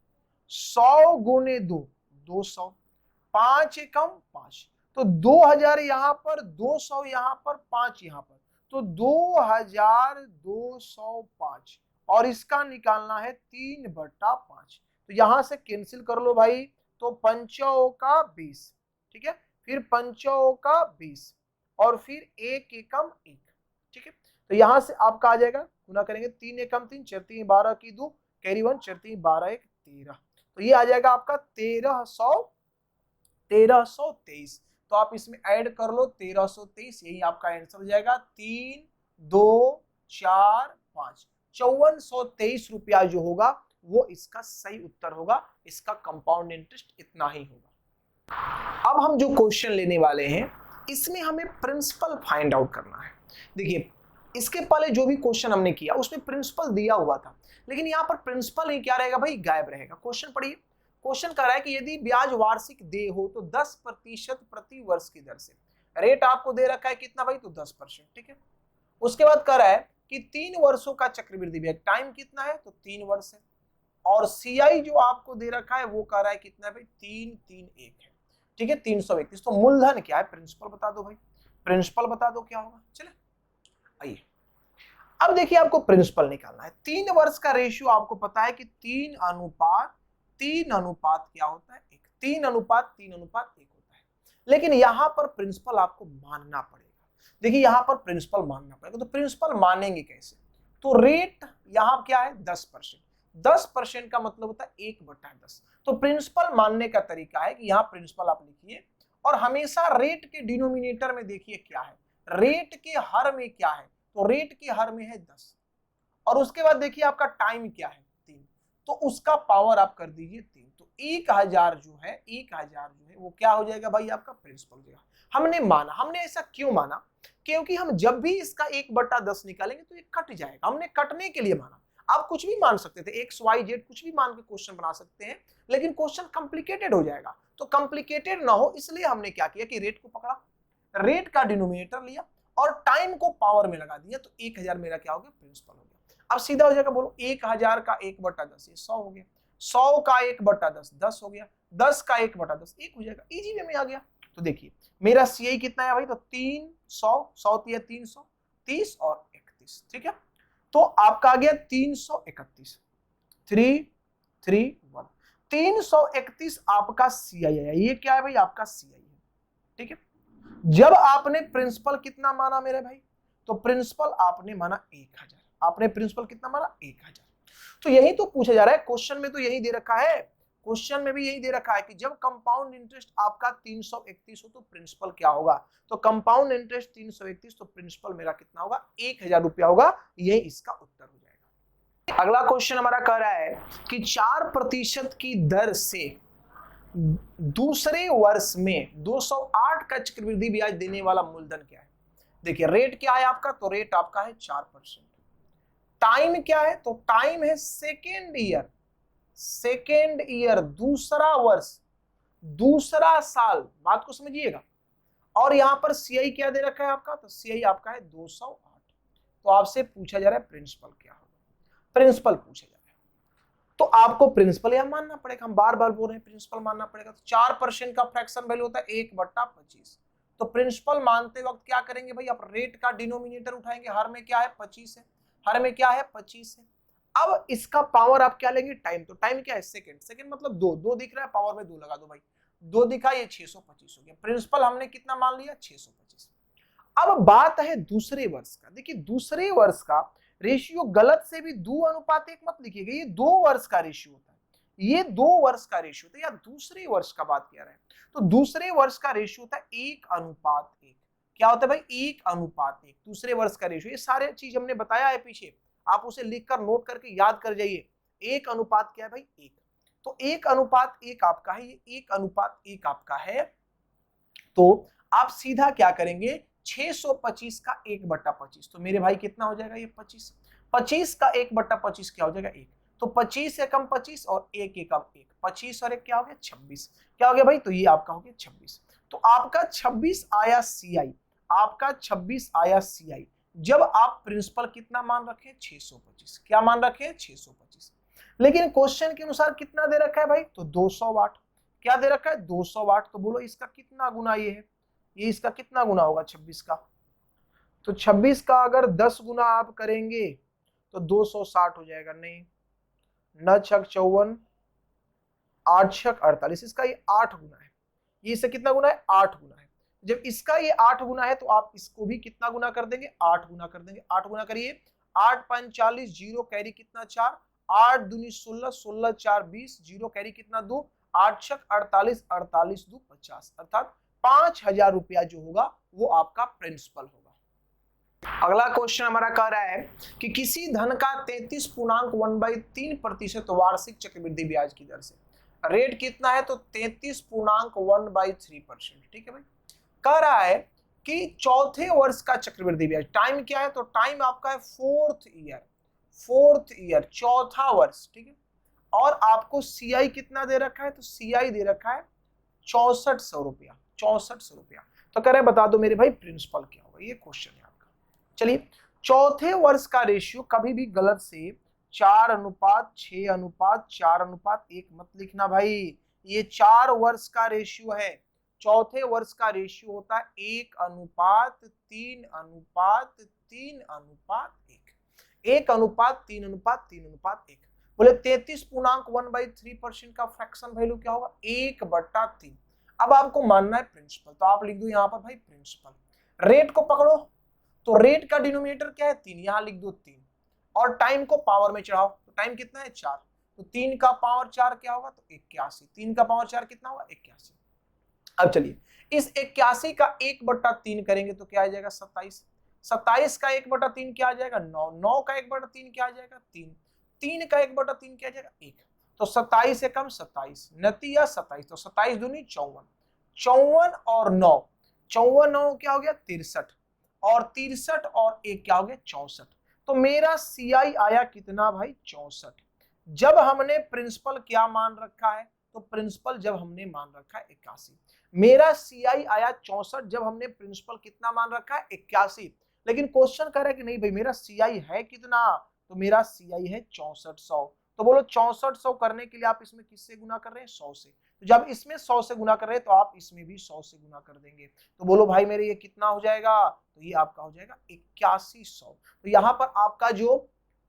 S1: 100 गुने 2 200, 5 एकम 5, तो 2000 यहां पर, 200 यहां पर, 5 यहां पर, तो 2205, और इसका निकालना है 3/5। तो यहां से कैंसिल कर लो भाई, तो पंचों का 20, ठीक है, फिर पंचों का 20, और फिर 1 एकम 1, ठीक है। तो यहां से आपका आ जाएगा, गुना करेंगे 3 एकम 3, 4 3 12 की 2, कैरी 1, 4 3 12 1 13, तो ये आ जाएगा आपका 1323। तो आप इसमें ऐड कर लो 1323, यही आपका आंसर हो जाएगा। 3 2 4 5, 5423 रुपया जो होगा वो इसका सही उत्तर होगा। इसका कंपाउंड इंटरेस्ट इतना ही होगा। अब हम जो क्वेश्चन लेने वाले हैं, इसमें हमें प्रिंसिपल फाइंड आउट करना है। देखिए, इसके पहले जो भी क्वेश्चन हमने किया उसमें प्रिंसिपल दिया हुआ था, लेकिन यहाँ पर प्रिंसिपल ही क्या रहेगा भाई, गायब रहेगा। क्वेश्चन पढ़िए, क्वेश्चन कह रहा है कि यदि ब्याज वार्षिक देय हो तो 10% प्रति वर्ष की दर से, रेट आपको दे रखा है कितना भाई, तो 10%, ठीक है। उसके बाद कह रहा है कि 3 वर्षों का चक्रवृद्धि ब्याज, टाइम कितना है, तो 3 वर्ष है, और सीआई जो आपको दे रखा है वो कह रहा है कितना भाई, 331 है, ठीक है, 331। तो मूलधन क्या है, प्रिंसिपल बता दो भाई, प्रिंसिपल बता दो क्या होगा। चले आइए, अब देखिए आपको प्रिंसिपल निकालना है। 3 वर्ष का रेशियो आपको पता है कि 3:3 क्या होता है, 1, 3:3 होता है। लेकिन यहां पर प्रिंसिपल आपको मानना पड़ेगा। देखिए यहां पर प्रिंसिपल मानना पड़ेगा, तो प्रिंसिपल मानेंगे कैसे, तो रेट यहां क्या है 10%, 10% का मतलब होता है 1/10। तो प्रिंसिपल मानने का तरीका है कि यहाँ प्रिंसिपल आप लिखिए, और हमेशा रेट के डिनोमिनेटर में देखिए क्या है, रेट के हर में क्या है, तो रेट के हर में है 10, और उसके बाद देखिए आपका टाइम क्या है 3, तो उसका पावर आप कर दीजिए 3, तो 1000 जो है, 1000 जो है वो क्या हो जाएगा भाई, आपका प्रिंसिपल हो जाएगा। हमने माना, हमने ऐसा क्यों माना, क्योंकि हम जब भी इसका 1/10 निकालेंगे तो ये कट जाएगा, हमने कटने के लिए माना। आप कुछ भी मान सकते थे, एक्स वाई जेड कुछ भी मान के क्वेश्चन बना सकते हैं, लेकिन क्वेश्चन कॉम्प्लिकेटेड हो जाएगा। तो कॉम्प्लिकेटेड ना हो इसलिए हमने क्या किया कि रेट को पकड़ा, रेट का डिनोमिनेटर लिया और टाइम को पावर में लगा दिया, तो 1000 मेरा क्या हो गया, प्रिंसिपल हो गया। अब सीधा हो जाएगा, बोलो 1000 का 1/10 ये 100 हो गया, 100 का 1/10 10 हो गया, 10 का 1/10 1 हो जाएगा, इजी वे में आ गया। तो देखिए मेरा सीआई कितना है भाई, तो 300, 100 330 और 31, ठीक है। तो आपका आ गया 331, 331, 331 आपका सीआई है। ये क्या है भाई, आपका सीआई है, ठीक है। जब आपने प्रिंसिपल कितना माना मेरे भाई, तो प्रिंसिपल आपने माना 1000, आपने प्रिंसिपल कितना माना 1000। तो यही तो पूछा जा रहा है क्वेश्चन में, तो यही दे रखा है, क्वेश्चन में भी यही दे रखा है कि जब कंपाउंड इंटरेस्ट आपका 331 हो तो प्रिंसिपल क्या होगा, तो कंपाउंड इंटरेस्ट 331, तो प्रिंसिपल मेरा कितना होगा, 1000 रुपया होगा, यही इसका उत्तर हो जाएगा। अगला क्वेश्चन हमारा कह रहा है कि 4% की दर से दूसरे वर्ष में 208 का चक्रवृद्धि ब्याज देने वाला मूलधन क्या है। देखिए रेट क्या है आपका, तो रेट आपका है 4%। टाइम क्या है, तो टाइम है सेकेंड ईयर, सेकेंड ईयर दूसरा वर्ष, दूसरा साल, बात को समझिएगा। और यहां पर सीआई क्या दे रखा है आपका, तो सीआई आपका है 208। तो आपसे पूछा जा रहा है प्रिंसिपल क्या होगा, प्रिंसिपल पूछा जा रहा है, तो आपको प्रिंसिपल यह मानना पड़ेगा। हम बार बार बोल रहे हैं प्रिंसिपल मानना पड़ेगा। तो 4% का फ्रैक्शन वैल्यू होता है 1/25। तो प्रिंसिपल मानते वक्त क्या करेंगे भाई, आप रेट का डिनोमिनेटर उठाएंगे, हर में क्या है 25 है, हर में क्या है 25 है। अब इसका पावर आप क्या लेंगे, टाइम, तो टाइम क्या है सेकंड, सेकंड मतलब 2, 2 दिख रहा है, पावर में 2 लगा दो भाई, 2 दिखा, ये 625 हो गया। प्रिंसिपल हमने कितना मान लिया, 625। अब बात है दूसरे वर्ष का। देखिए दूसरे वर्ष का रेशियो गलत से भी 2:1 मत लिखिएगा, ये 2 वर्ष का रेशियो होता है, ये 2 वर्ष का रेशियो होता है, या दूसरे वर्ष का बात किया रहे हैं, तो दूसरे वर्ष का रेशियो होता है 1:1। क्या होता है भाई, 1:1, दूसरे वर्ष का रेशियो। ये सारे चीज हमने बताया है पीछे, आप उसे लिखकर नोट करके याद कर जाइए। 1:1 क्या है भाई, 1, तो 1:1 आपका है, ये 1:1 आपका है। तो आप सीधा क्या करेंगे, 625 का 1/25, तो मेरे भाई कितना हो जाएगा ये 25। 25 का 1/25 क्या हो जाएगा 1, तो 25 एकम 25 और 1 एकम 1, 25 और 1 क्या हो गया 26, क्या हो गया भाई, तो ये आपका हो गया 26। तो आपका 26 आया सीआई, आपका 26 आया सीआई जब आप प्रिंसिपल कितना मान रखे 625, क्या मान रखे 625। लेकिन क्वेश्चन के अनुसार कितना दे रखा है भाई, तो 200 वाट, क्या दे रखा है 200 वाट, तो बोलो इसका कितना गुना ये है, ये इसका कितना गुना होगा 26 का, तो 26 का अगर 10 गुना आप करेंगे तो 260 हो जाएगा, नहीं 9 छक 54, 8 छक 48, इसका ये 8 गुना है, ये इससे कितना गुना है 8 गुना है। जब इसका ये 8 गुना है तो आप इसको भी कितना गुना कर देंगे 8 गुना कर देंगे, 8 गुना करिए, 8 5 40, जीरो कैरी कितना 4, 8 दूनी 16, 16 4 20, जीरो कैरी कितना 2, 8 छक 48, 48 2 50, अर्थात 5000 रुपया जो होगा वो आपका प्रिंसिपल होगा। अगला क्वेश्चन हमारा कह रहा है कि किसी धन का 33.1/3% वार्षिक चक्रवृद्धि ब्याज की दर से, रेट कितना है तो 33.1/3%, ठीक है भाई। कह रहा है कि चौथे वर्ष का चक्रवृद्धि ब्याज, टाइम क्या है तो टाइम आपका है फोर्थ ईयर, चौथा वर्ष, ठीक है। और आपको सीआई कितना दे रखा है, तो सीआई दे रखा है 6400 रुपया, 6400 रुपया। तो कह रहे बता दो मेरे भाई प्रिंसिपल क्या होगा, ये क्वेश्चन है आपका। चलिए, चौथे वर्ष का रेशियो कभी भी गलत से 4:6:4:1 मत लिखना भाई, ये 4 वर्ष का रेशियो है, चौथे वर्ष का रेशियो होता है 1:3:3:1, 1:3:3:1। बोले 33.1/3% का फ्रैक्शन वैल्यू क्या होगा 1/3। अब आपको मानना है प्रिंसिपल, तो आप लिख दो यहाँ पर भाई प्रिंसिपल। रेट को पकड़ो, तो रेट का डिनोमिनेटर क्या है 3, यहाँ लिख दो 3, और टाइम को पावर में चढ़ाओ, तो टाइम कितना है 4, तो 3 का पावर 4 क्या होगा तो 81, 3 का पावर 4 कितना होगा 81। अब चलिए इस 81 का 1/3 करेंगे तो क्या आ जाएगा 27, 27 का 1/3 क्या आ जाएगा 9, 9 का 1/3 क्या आ जाएगा 3, 3 का 1/3 क्या आ जाएगा 1, तो 27 से कम 27, नतीजा 27, तो 27 दूनी 54, 54 और 9, 54 9 क्या हो गया 63, और 63 और 1 क्या हो गया 64। तो मेरा सीआई आया कितना भाई 64। जब हमने प्रिंसिपल क्या मान रखा है, तो प्रिंसिपल जब हमने मान रखा है 81, मेरा सीआई आया 64 जब हमने प्रिंसिपल कितना मान रखा है 81। लेकिन क्वेश्चन कह रहा है कि नहीं भाई मेरा सीआई है कितना, तो मेरा सीआई है 6400। तो बोलो 6400 करने के लिए आप इसमें किससे गुना कर रहे हैं 100 से, तो जब इसमें 100 से गुना कर रहे हैं तो आप इसमें भी 100 से गुना कर देंगे। तो बोलो भाई मेरे ये कितना हो जाएगा, तो ये आपका हो जाएगा 8100। तो यहाँ पर आपका जो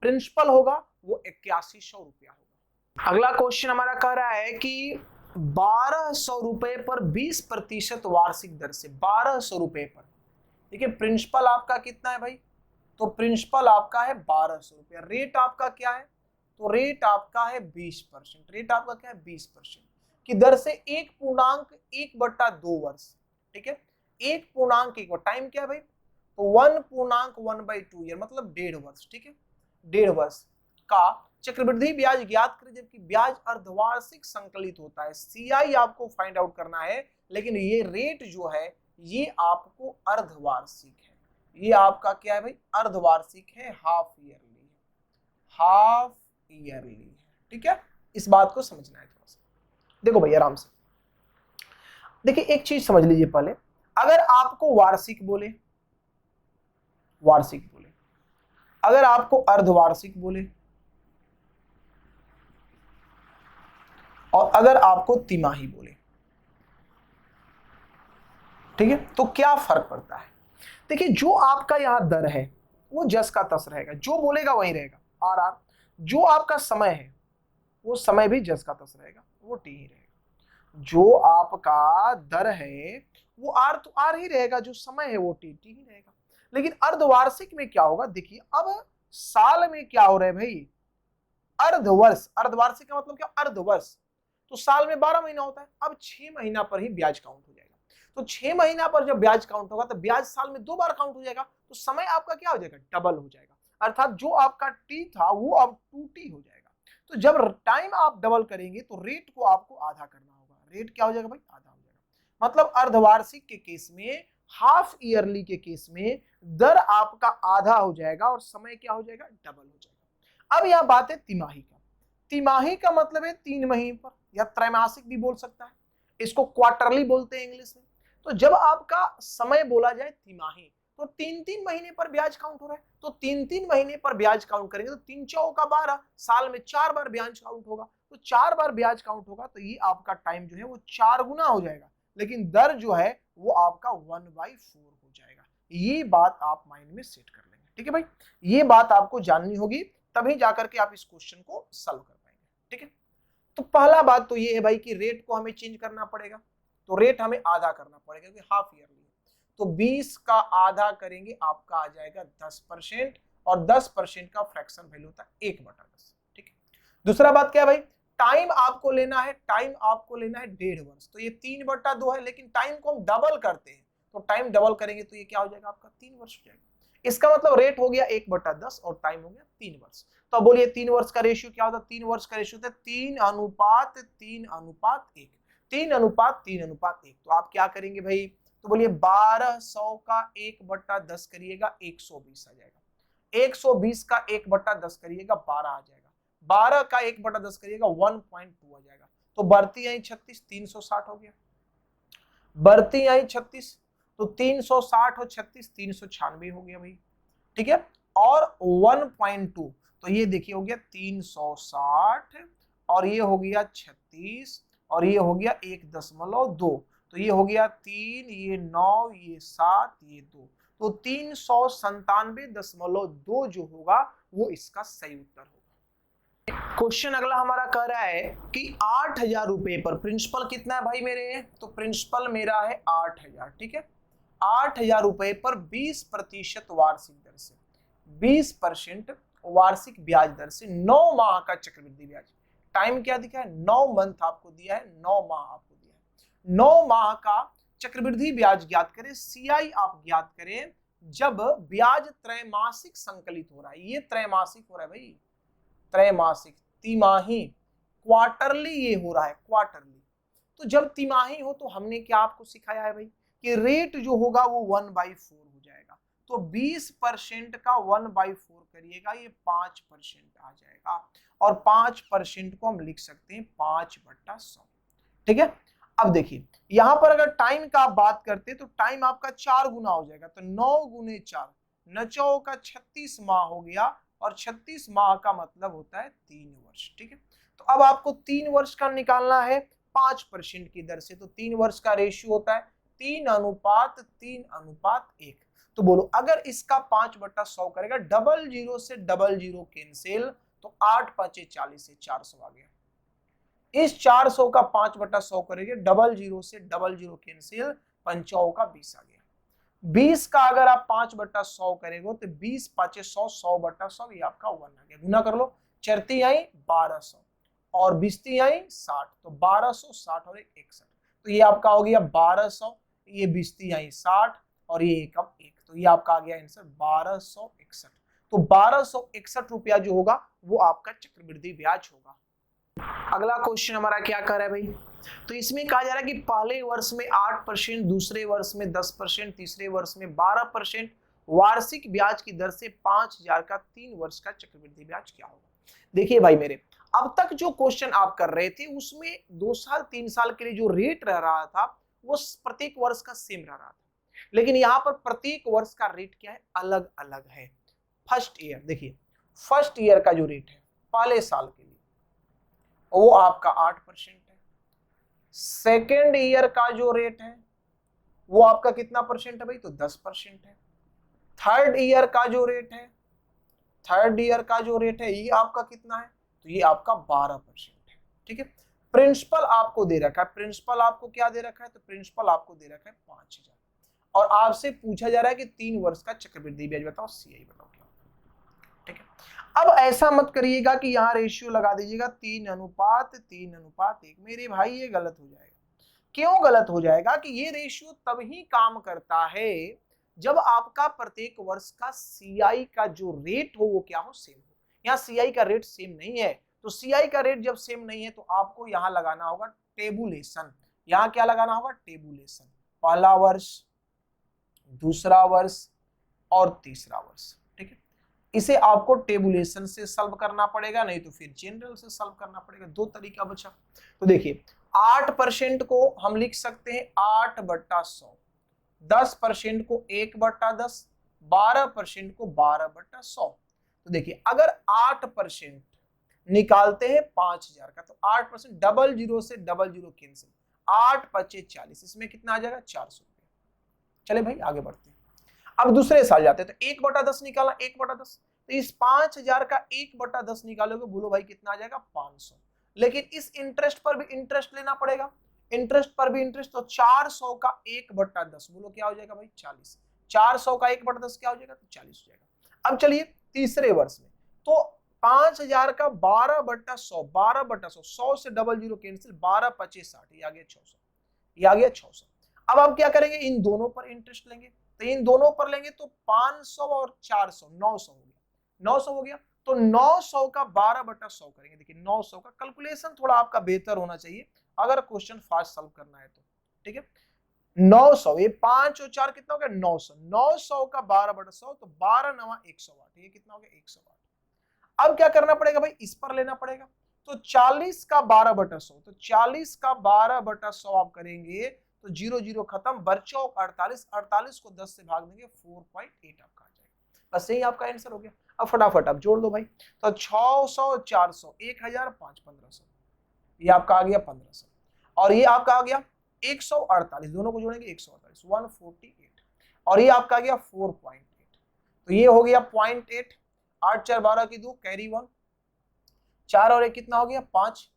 S1: प्रिंसिपल होगा वो 8100 रुपया होगा। अगला क्वेश्चन हमारा कह रहा है कि 1200 रुपए पर 20% वार्षिक दर से, 1200 रुपए पर, देखिए प्रिंसिपल आपका कितना है भाई, तो प्रिंसिपल आपका है 1200 रुपया, रेट आपका क्या है, तो रेट आपका है 20%, रेट आपका क्या है 20% की दर से 1.1/2 वर्ष, ठीक है 1.1, टाइम क्या है भाई, तो 1.1/2 ईयर मतलब 1.5 वर्ष, ठीक है 1.5 वर्ष का चक्रवृद्धि ब्याज ज्ञात करें, जबकि ब्याज अर्धवार्षिक संकलित होता है। सीआई आपको फाइंड आउट करना है, लेकिन ये रेट जो है ये आपको अर्धवार्षिक है, ये आपका क्या है भाई अर्धवार्षिक है, हाफ ईयरली है, ठीक है। इस बात को समझना है थोड़ा सा, देखो भाई आराम से देखिए, एक चीज समझ लीजिए पहले, अगर आपको वार्षिक बोले, अगर आपको अर्धवार्षिक बोले, और अगर आपको तिमाही बोले, ठीक है, तो क्या फर्क पड़ता है। देखिए जो आपका यहां दर है वो जस का तस रहेगा, जो बोलेगा वही रहेगा आर। जो आपका समय है वो समय भी जस का तस रहेगा, वो टी ही रहेगा। जो आपका दर है वो आर तो आर ही रहेगा, जो समय है वो टी टी ही रहेगा। लेकिन अर्धवार्षिक में क्या होगा, देखिए अब साल में क्या हो रहा है भाई, अर्धवर्ष, अर्धवार्षिक का मतलब क्या अर्धवर्ष, तो साल में 12 महीना होता है, अब 6 महीना पर ही ब्याज काउंट हो जाएगा। तो 6 महीना पर जब ब्याज काउंट होगा तो ब्याज साल में 2 बार काउंट हो जाएगा, तो समय आपका क्या हो जाएगा डबल हो जाएगा, अर्थात जो आपका टी था वो अब 2t हो जाएगा। तो जब टाइम आप डबल करेंगे तो रेट को आपको आधा करना होगा, रेट क्या हो जाएगा भाई आधा हो जाएगा। मतलब अर्धवार्षिक के केस में हाफ ईयरली के केस में दर आपका आधा हो जाएगा और समय क्या हो जाएगा, डबल हो जाएगा। अब यह बात है तिमाही का। तिमाही का मतलब है 3 महीने पर, या त्रैमासिक भी बोल सकता है, इसको क्वार्टरली बोलते हैं इंग्लिश में। तो जब आपका समय बोला जाए तिमाही, तो 3-3 महीने पर ब्याज काउंट हो रहा है, तो 3-3 महीने पर ब्याज काउंट करेंगे तो 3 चौका 12, साल में 4 बार ब्याज काउंट होगा, तो 4 बार ब्याज काउंट होगा, तो ये आपका टाइम जो है वो 4 गुना हो जाएगा, लेकिन दर जो है वो आपका 1/4 हो जाएगा। ये बात आप माइंड में सेट कर लेंगे, ठीक है भाई, ये बात आपको जाननी होगी, तभी जाकर के आप इस क्वेश्चन को सॉल्व कर पाएंगे, ठीक है। तो पहला बात तो ये है भाई कि रेट को हमें चेंज करना पड़ेगा, तो रेट हमें आधा करना पड़ेगा क्योंकि हाफ ईयरली है, तो 20 का आधा करेंगे आपका आ जाएगा 10%, और 10% का फ्रैक्शन वैल्यू होता है 1/10, ठीक है। दूसरा बात क्या है भाई, टाइम आपको लेना है, टाइम आपको लेना है 1.5 वर्ष, तो ये 3/2 है, लेकिन टाइम को हम डबल करते हैं, तो टाइम डबल करेंगे तो ये क्या हो जाएगा आपका 3 वर्ष हो जाएगा। इसका मतलब रेट हो गया 1/10 और टाइम हो गया 3 वर्ष। तो बोलिए 3 वर्ष का रेशियो क्या होता है, 3 वर्ष का रेशियो होता है 3:3:1, 3:3:1। तो आप क्या करेंगे भाई, तो बोलिए 1200 का 1/10 करिएगा 120 आ जाएगा, 120 का 1/10 करिएगा 12 आ जाएगा, 12 का 1/10 करिएगा 1.2 आ जाएगा, तो बढ़ती आई 36, 360 हो गया, बढ़ती आई 36, तो 360 और 36 396 हो गया भाई, ठीक है। और 1.2, तो ये देखिए हो गया 360, और ये हो गया 36, और ये हो गया 1.2, तो ये हो गया 3, ये 9, ये 7, ये 2, तो 397.2 जो होगा वो इसका सही उत्तर होगा। क्वेश्चन अगला हमारा कह रहा है कि 8,000 रुपए पर प्रिंसिपल कितना है भाई मेरे, तो प्रिंसिपल मेरा है 8,000, ठीक है। 8,000 रुपए पर 20% वार्षिक दर से, 20% वार्षिक ब्याज दर से 9 माह का चक्रवृद्धि ब्याज, टाइम क्या दिखा है 9 मंथ आपको दिया है, 9 माह आपको दिया है, 9 माह का चक्रवृद्धि ब्याज ज्ञात करें, सीआई आप ज्ञात करें जब ब्याज त्रैमासिक संकलित हो रहा है, ये त्रैमासिक हो रहा है भाई, त्रैमासिक, तिमाही, क्वार्टरली ये हो रहा है, क्वार्टरली। तो जब तिमाही हो तो हमने क्या आपको सिखाया है भाई कि रेट जो होगा वो 1/4 हो जाएगा, तो 20% का 1/4 करिएगा, ये 5% आ जाएगा, और 5% को हम लिख सकते हैं 5/100, ठीक है। अब देखिए यहां पर अगर टाइम का आप बात करते हैं तो टाइम आपका 4 गुना हो जाएगा, तो 9 गुने 4, 9 का 36 माह हो गया, और 36 माह का मतलब होता है 3 वर्ष, ठीक है। तो अब आपको 3 वर्ष का निकालना है 5% की दर से, तो 3 वर्ष का रेशियो होता है 3:3:1। तो बोलो अगर इसका 5/100 करेगा, 00 से 00 कैंसिल, तो 8×5 = 40 से 400 आ गया, इस 400 का 5/100 करेंगे, 00 से 00 कैंसिल, 5 का 20 आ गया, 20 का अगर आप 5/100 करेंगे तो 20×5 = 100, 100/100, ये आपका 1 आ गया, गुना कर लो, चरती आई 1200 और बिस्ती आई 60, तो 1260 और 61, तो ये आपका हो गया 1200, ये बिस्ती आई 60 और ये एकम 1, तो ये आपका आ गया आंसर 1261। तो 1261 रुपया जो होगा वो आपका चक्रवृद्धि ब्याज होगा। अगला क्वेश्चन हमारा क्या कर रहा है भाई, तो इसमें कहा जा रहा है कि पहले वर्ष में 8%, दूसरे वर्ष में 10%, तीसरे वर्ष में 12% वार्षिक ब्याज की दर से 5,000 का 3 वर्ष का चक्रवृद्धि ब्याज क्या होगा। देखिए भाई मेरे, अब तक जो क्वेश्चन आप कर रहे थे उसमें 2 साल 3 साल के लिए जो रेट रह रहा था वो प्रत्येक वर्ष का सेम रह रहा था, लेकिन यहाँ पर प्रत्येक वर्ष का रेट क्या है, अलग अलग है। फर्स्ट ईयर देखिए, फर्स्ट ईयर का जो रेट है पहले साल के लिए वो आपका 8% है, सेकेंड ईयर का जो रेट है वो आपका कितना परसेंट है भाई, तो 10% है, थर्ड ईयर का जो रेट है, थर्ड ईयर का जो रेट है ये आपका कितना है, तो ये आपका 12% है, ठीक है। प्रिंसिपल आपको दे रखा है, प्रिंसिपल आपको क्या दे रखा है, तो प्रिंसिपल आपको दे रखा है 5,000, और आपसे पूछा जा रहा है कि 3 वर्ष का चक्रवृद्धि ब्याज बताओ, सीआई बताओ क्या, ठीक है। अब ऐसा मत करिएगा कि यहाँ रेशियो लगा दीजिएगा 3:3:1, मेरे भाई ये गलत हो जाएगा। क्यों गलत हो जाएगा कि ये रेशियो तभी काम करता है जब आपका प्रत्येक वर्ष का सीआई का जो रेट हो वो क्या हो, सेम हो। यहाँ सीआई का रेट सेम नहीं है, तो सीआई का रेट जब सेम नहीं है तो आपको यहाँ लगाना होगा टेबुलेशन, यहाँ क्या लगाना होगा, टेबुलेशन, पहला वर्ष, दूसरा वर्ष और तीसरा वर्ष। ठीक है, इसे आपको टेबुलेशन से सॉल्व करना पड़ेगा, नहीं तो फिर जनरल से सॉल्व करना पड़ेगा। दो तरीका बचा। तो देखिए 8% को हम लिख सकते हैं 8/100, 10% को 1/10, 12% को 12/100। तो देखिए अगर 8% निकालते हैं 5000 का, तो 8%, डबल जीरो से डबल जीरो कैंसिल, 8×5=40, इसमें कितना आ जाएगा 400 रुपया। चले भाई आगे बढ़ते हैं। अब दूसरे साल जाते हैं, तो 1/10 निकाला, 1/10, तो इस 5000 का 1/10 निकालोगे, बोलो भाई कितना आ जाएगा 500। लेकिन इस इंटरेस्ट पर भी इंटरेस्ट लेना पड़ेगा, इंटरेस्ट पर भी इंटरेस्ट, तो 400 का 1/10, बोलो क्या हो जाएगा भाई 40। 400 का 1/10 क्या हो जाएगा, तो 40 हो जाएगा। अब चलिए तीसरे वर्ष में, तो 5000 का 12/100, 12/100, 100 से डबल जीरो कैंसिल, 12×5=60, ये आ गया 600, ये आ गया 600। अब आप क्या करेंगे, इन दोनों पर इंटरेस्ट लेंगे, तो इन दोनों पर लेंगे तो 500 और 400, 900 हो गया, 900 हो गया। तो 900 का 12/100 करेंगे। देखिए 900 का कैलकुलेशन थोड़ा आपका बेहतर होना चाहिए अगर क्वेश्चन फास्ट सॉल्व करना है तो। ठीक है, 900, ये 5 और 4 कितना हो गया 900, 900 का 12/100, तो 12×9=108, ये कितना हो गया 108। अब क्या करना पड़ेगा भाई, इस पर लेना पड़ेगा, तो 40 का 12/100, तो 40 का 12/100 आप करेंगे तो 0 0 खत्म, बच्चों 48, 48 को 10 से भाग देंगे 4.8 आपका आ जाएगा। बस यही आपका आंसर हो गया। अब फटाफट आप जोड़ दो भाई, तो 600, 400, 1000, 5, 1500, ये आपका आ गया 1500, और ये आपका आ गया 148, दोनों को जोड़ेंगे 148, 148, और ये आपका आ गया 4.8, तो ये हो गया 0.8, 8 4 12 की 2, कैरी 1, 4 और 1 कितना हो गया 5,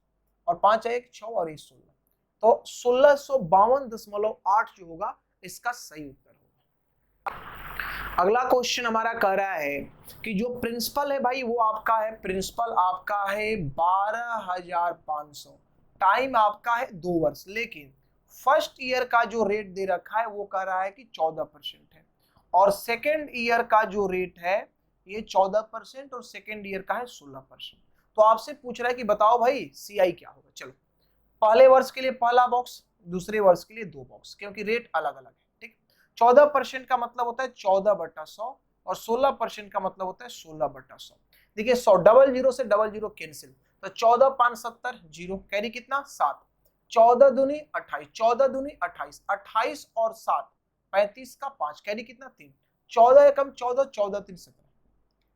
S1: और 5 है 1 6, और 1 16, तो 1652.8 जो होगा इसका सही उत्तर होगा। अगला क्वेश्चन हमारा कह रहा है कि जो प्रिंसिपल है भाई वो आपका है, प्रिंसिपल आपका है 12,500, टाइम आपका है 2 वर्ष, लेकिन फर्स्ट ईयर का जो रेट दे रखा है वो कह रहा है कि 14% है, और सेकेंड ईयर का जो रेट है ये 14%, और सेकेंड ईयर का है 16%। तो आपसे पूछ रहा है कि बताओ भाई सीआई क्या होगा। चलो, पहले वर्ष के लिए पहला बॉक्स, दूसरे वर्ष के लिए 2 बॉक्स, क्योंकि रेट अलग अलग है। ठीक, 14% का मतलब होता है 14/100, और 16% का मतलब होता है 16/100। देखिए 100, डबल जीरो से डबल जीरो कैंसिल, तो 14 5 70, जीरो, कैरी कितना 7, 14 दूनी 28, 14 दूनी 28, 28 और 7 35 का 5, कैरी कितना 3, 14 एकम 14, 14 3 17।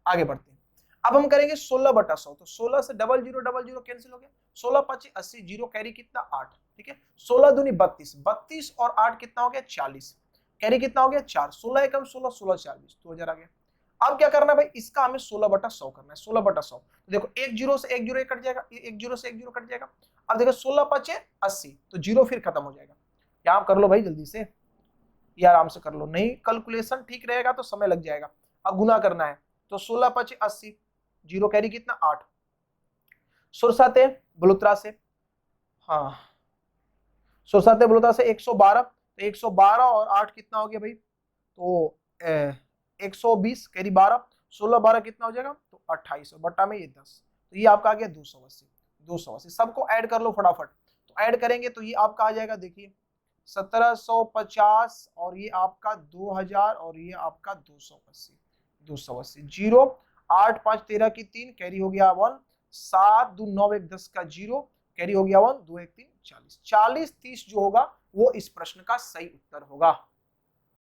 S1: आगे बढ़ते हैं, अब हम करेंगे 16/100, तो 16 से डबल जीरो कैंसिल हो गया, 16 5 80, जीरो, कैरी कितना 8। ठीक है, 16 दूनी 32, 32 और 8 कितना हो गया 40, कैरी कितना हो गया 4, 16 एकम 16, 16 4 20, 2000 आ गया। अब क्या करना है भाई, इसका हमें 16/100 करना है, 16/100, तो देखो एक जीरो से एक जीरो कट जाएगा, एक जीरो से एक जीरो कट जाएगा। अब देखो 16 5 80, तो जीरो फिर खत्म हो जाएगा। यहाँ कर लो भाई जल्दी से, ये आराम से कर लो, नहीं कैलकुलेशन ठीक रहेगा तो समय लग जाएगा। अब गुना करना है, तो 16 5 80, जीरो, कैरी कितना 8, सुरसाते बलुत्रा से, हाँ सुरसाते बलुत्रा से 112, तो 112 और 8 कितना हो गया भाई, तो 120, कैरी 12, 16 12 कितना हो जाएगा, तो 28, और बट्टा में ये 10, तो ये आपका आ गया 280, 280 सबको ऐड कर लो फटाफट। तो ऐड करेंगे तो ये आपका आ जाएगा, देखिए 1750, और ये आपका 2000, और ये आपका 280, 280, जीरो, 8 5 13 की 3, कैरी हो गया 1, 7 2 9 1 10 का जीरो, कैरी हो गया 1, 2 1 3 40, 40 30 जो होगा वो इस प्रश्न का सही उत्तर होगा।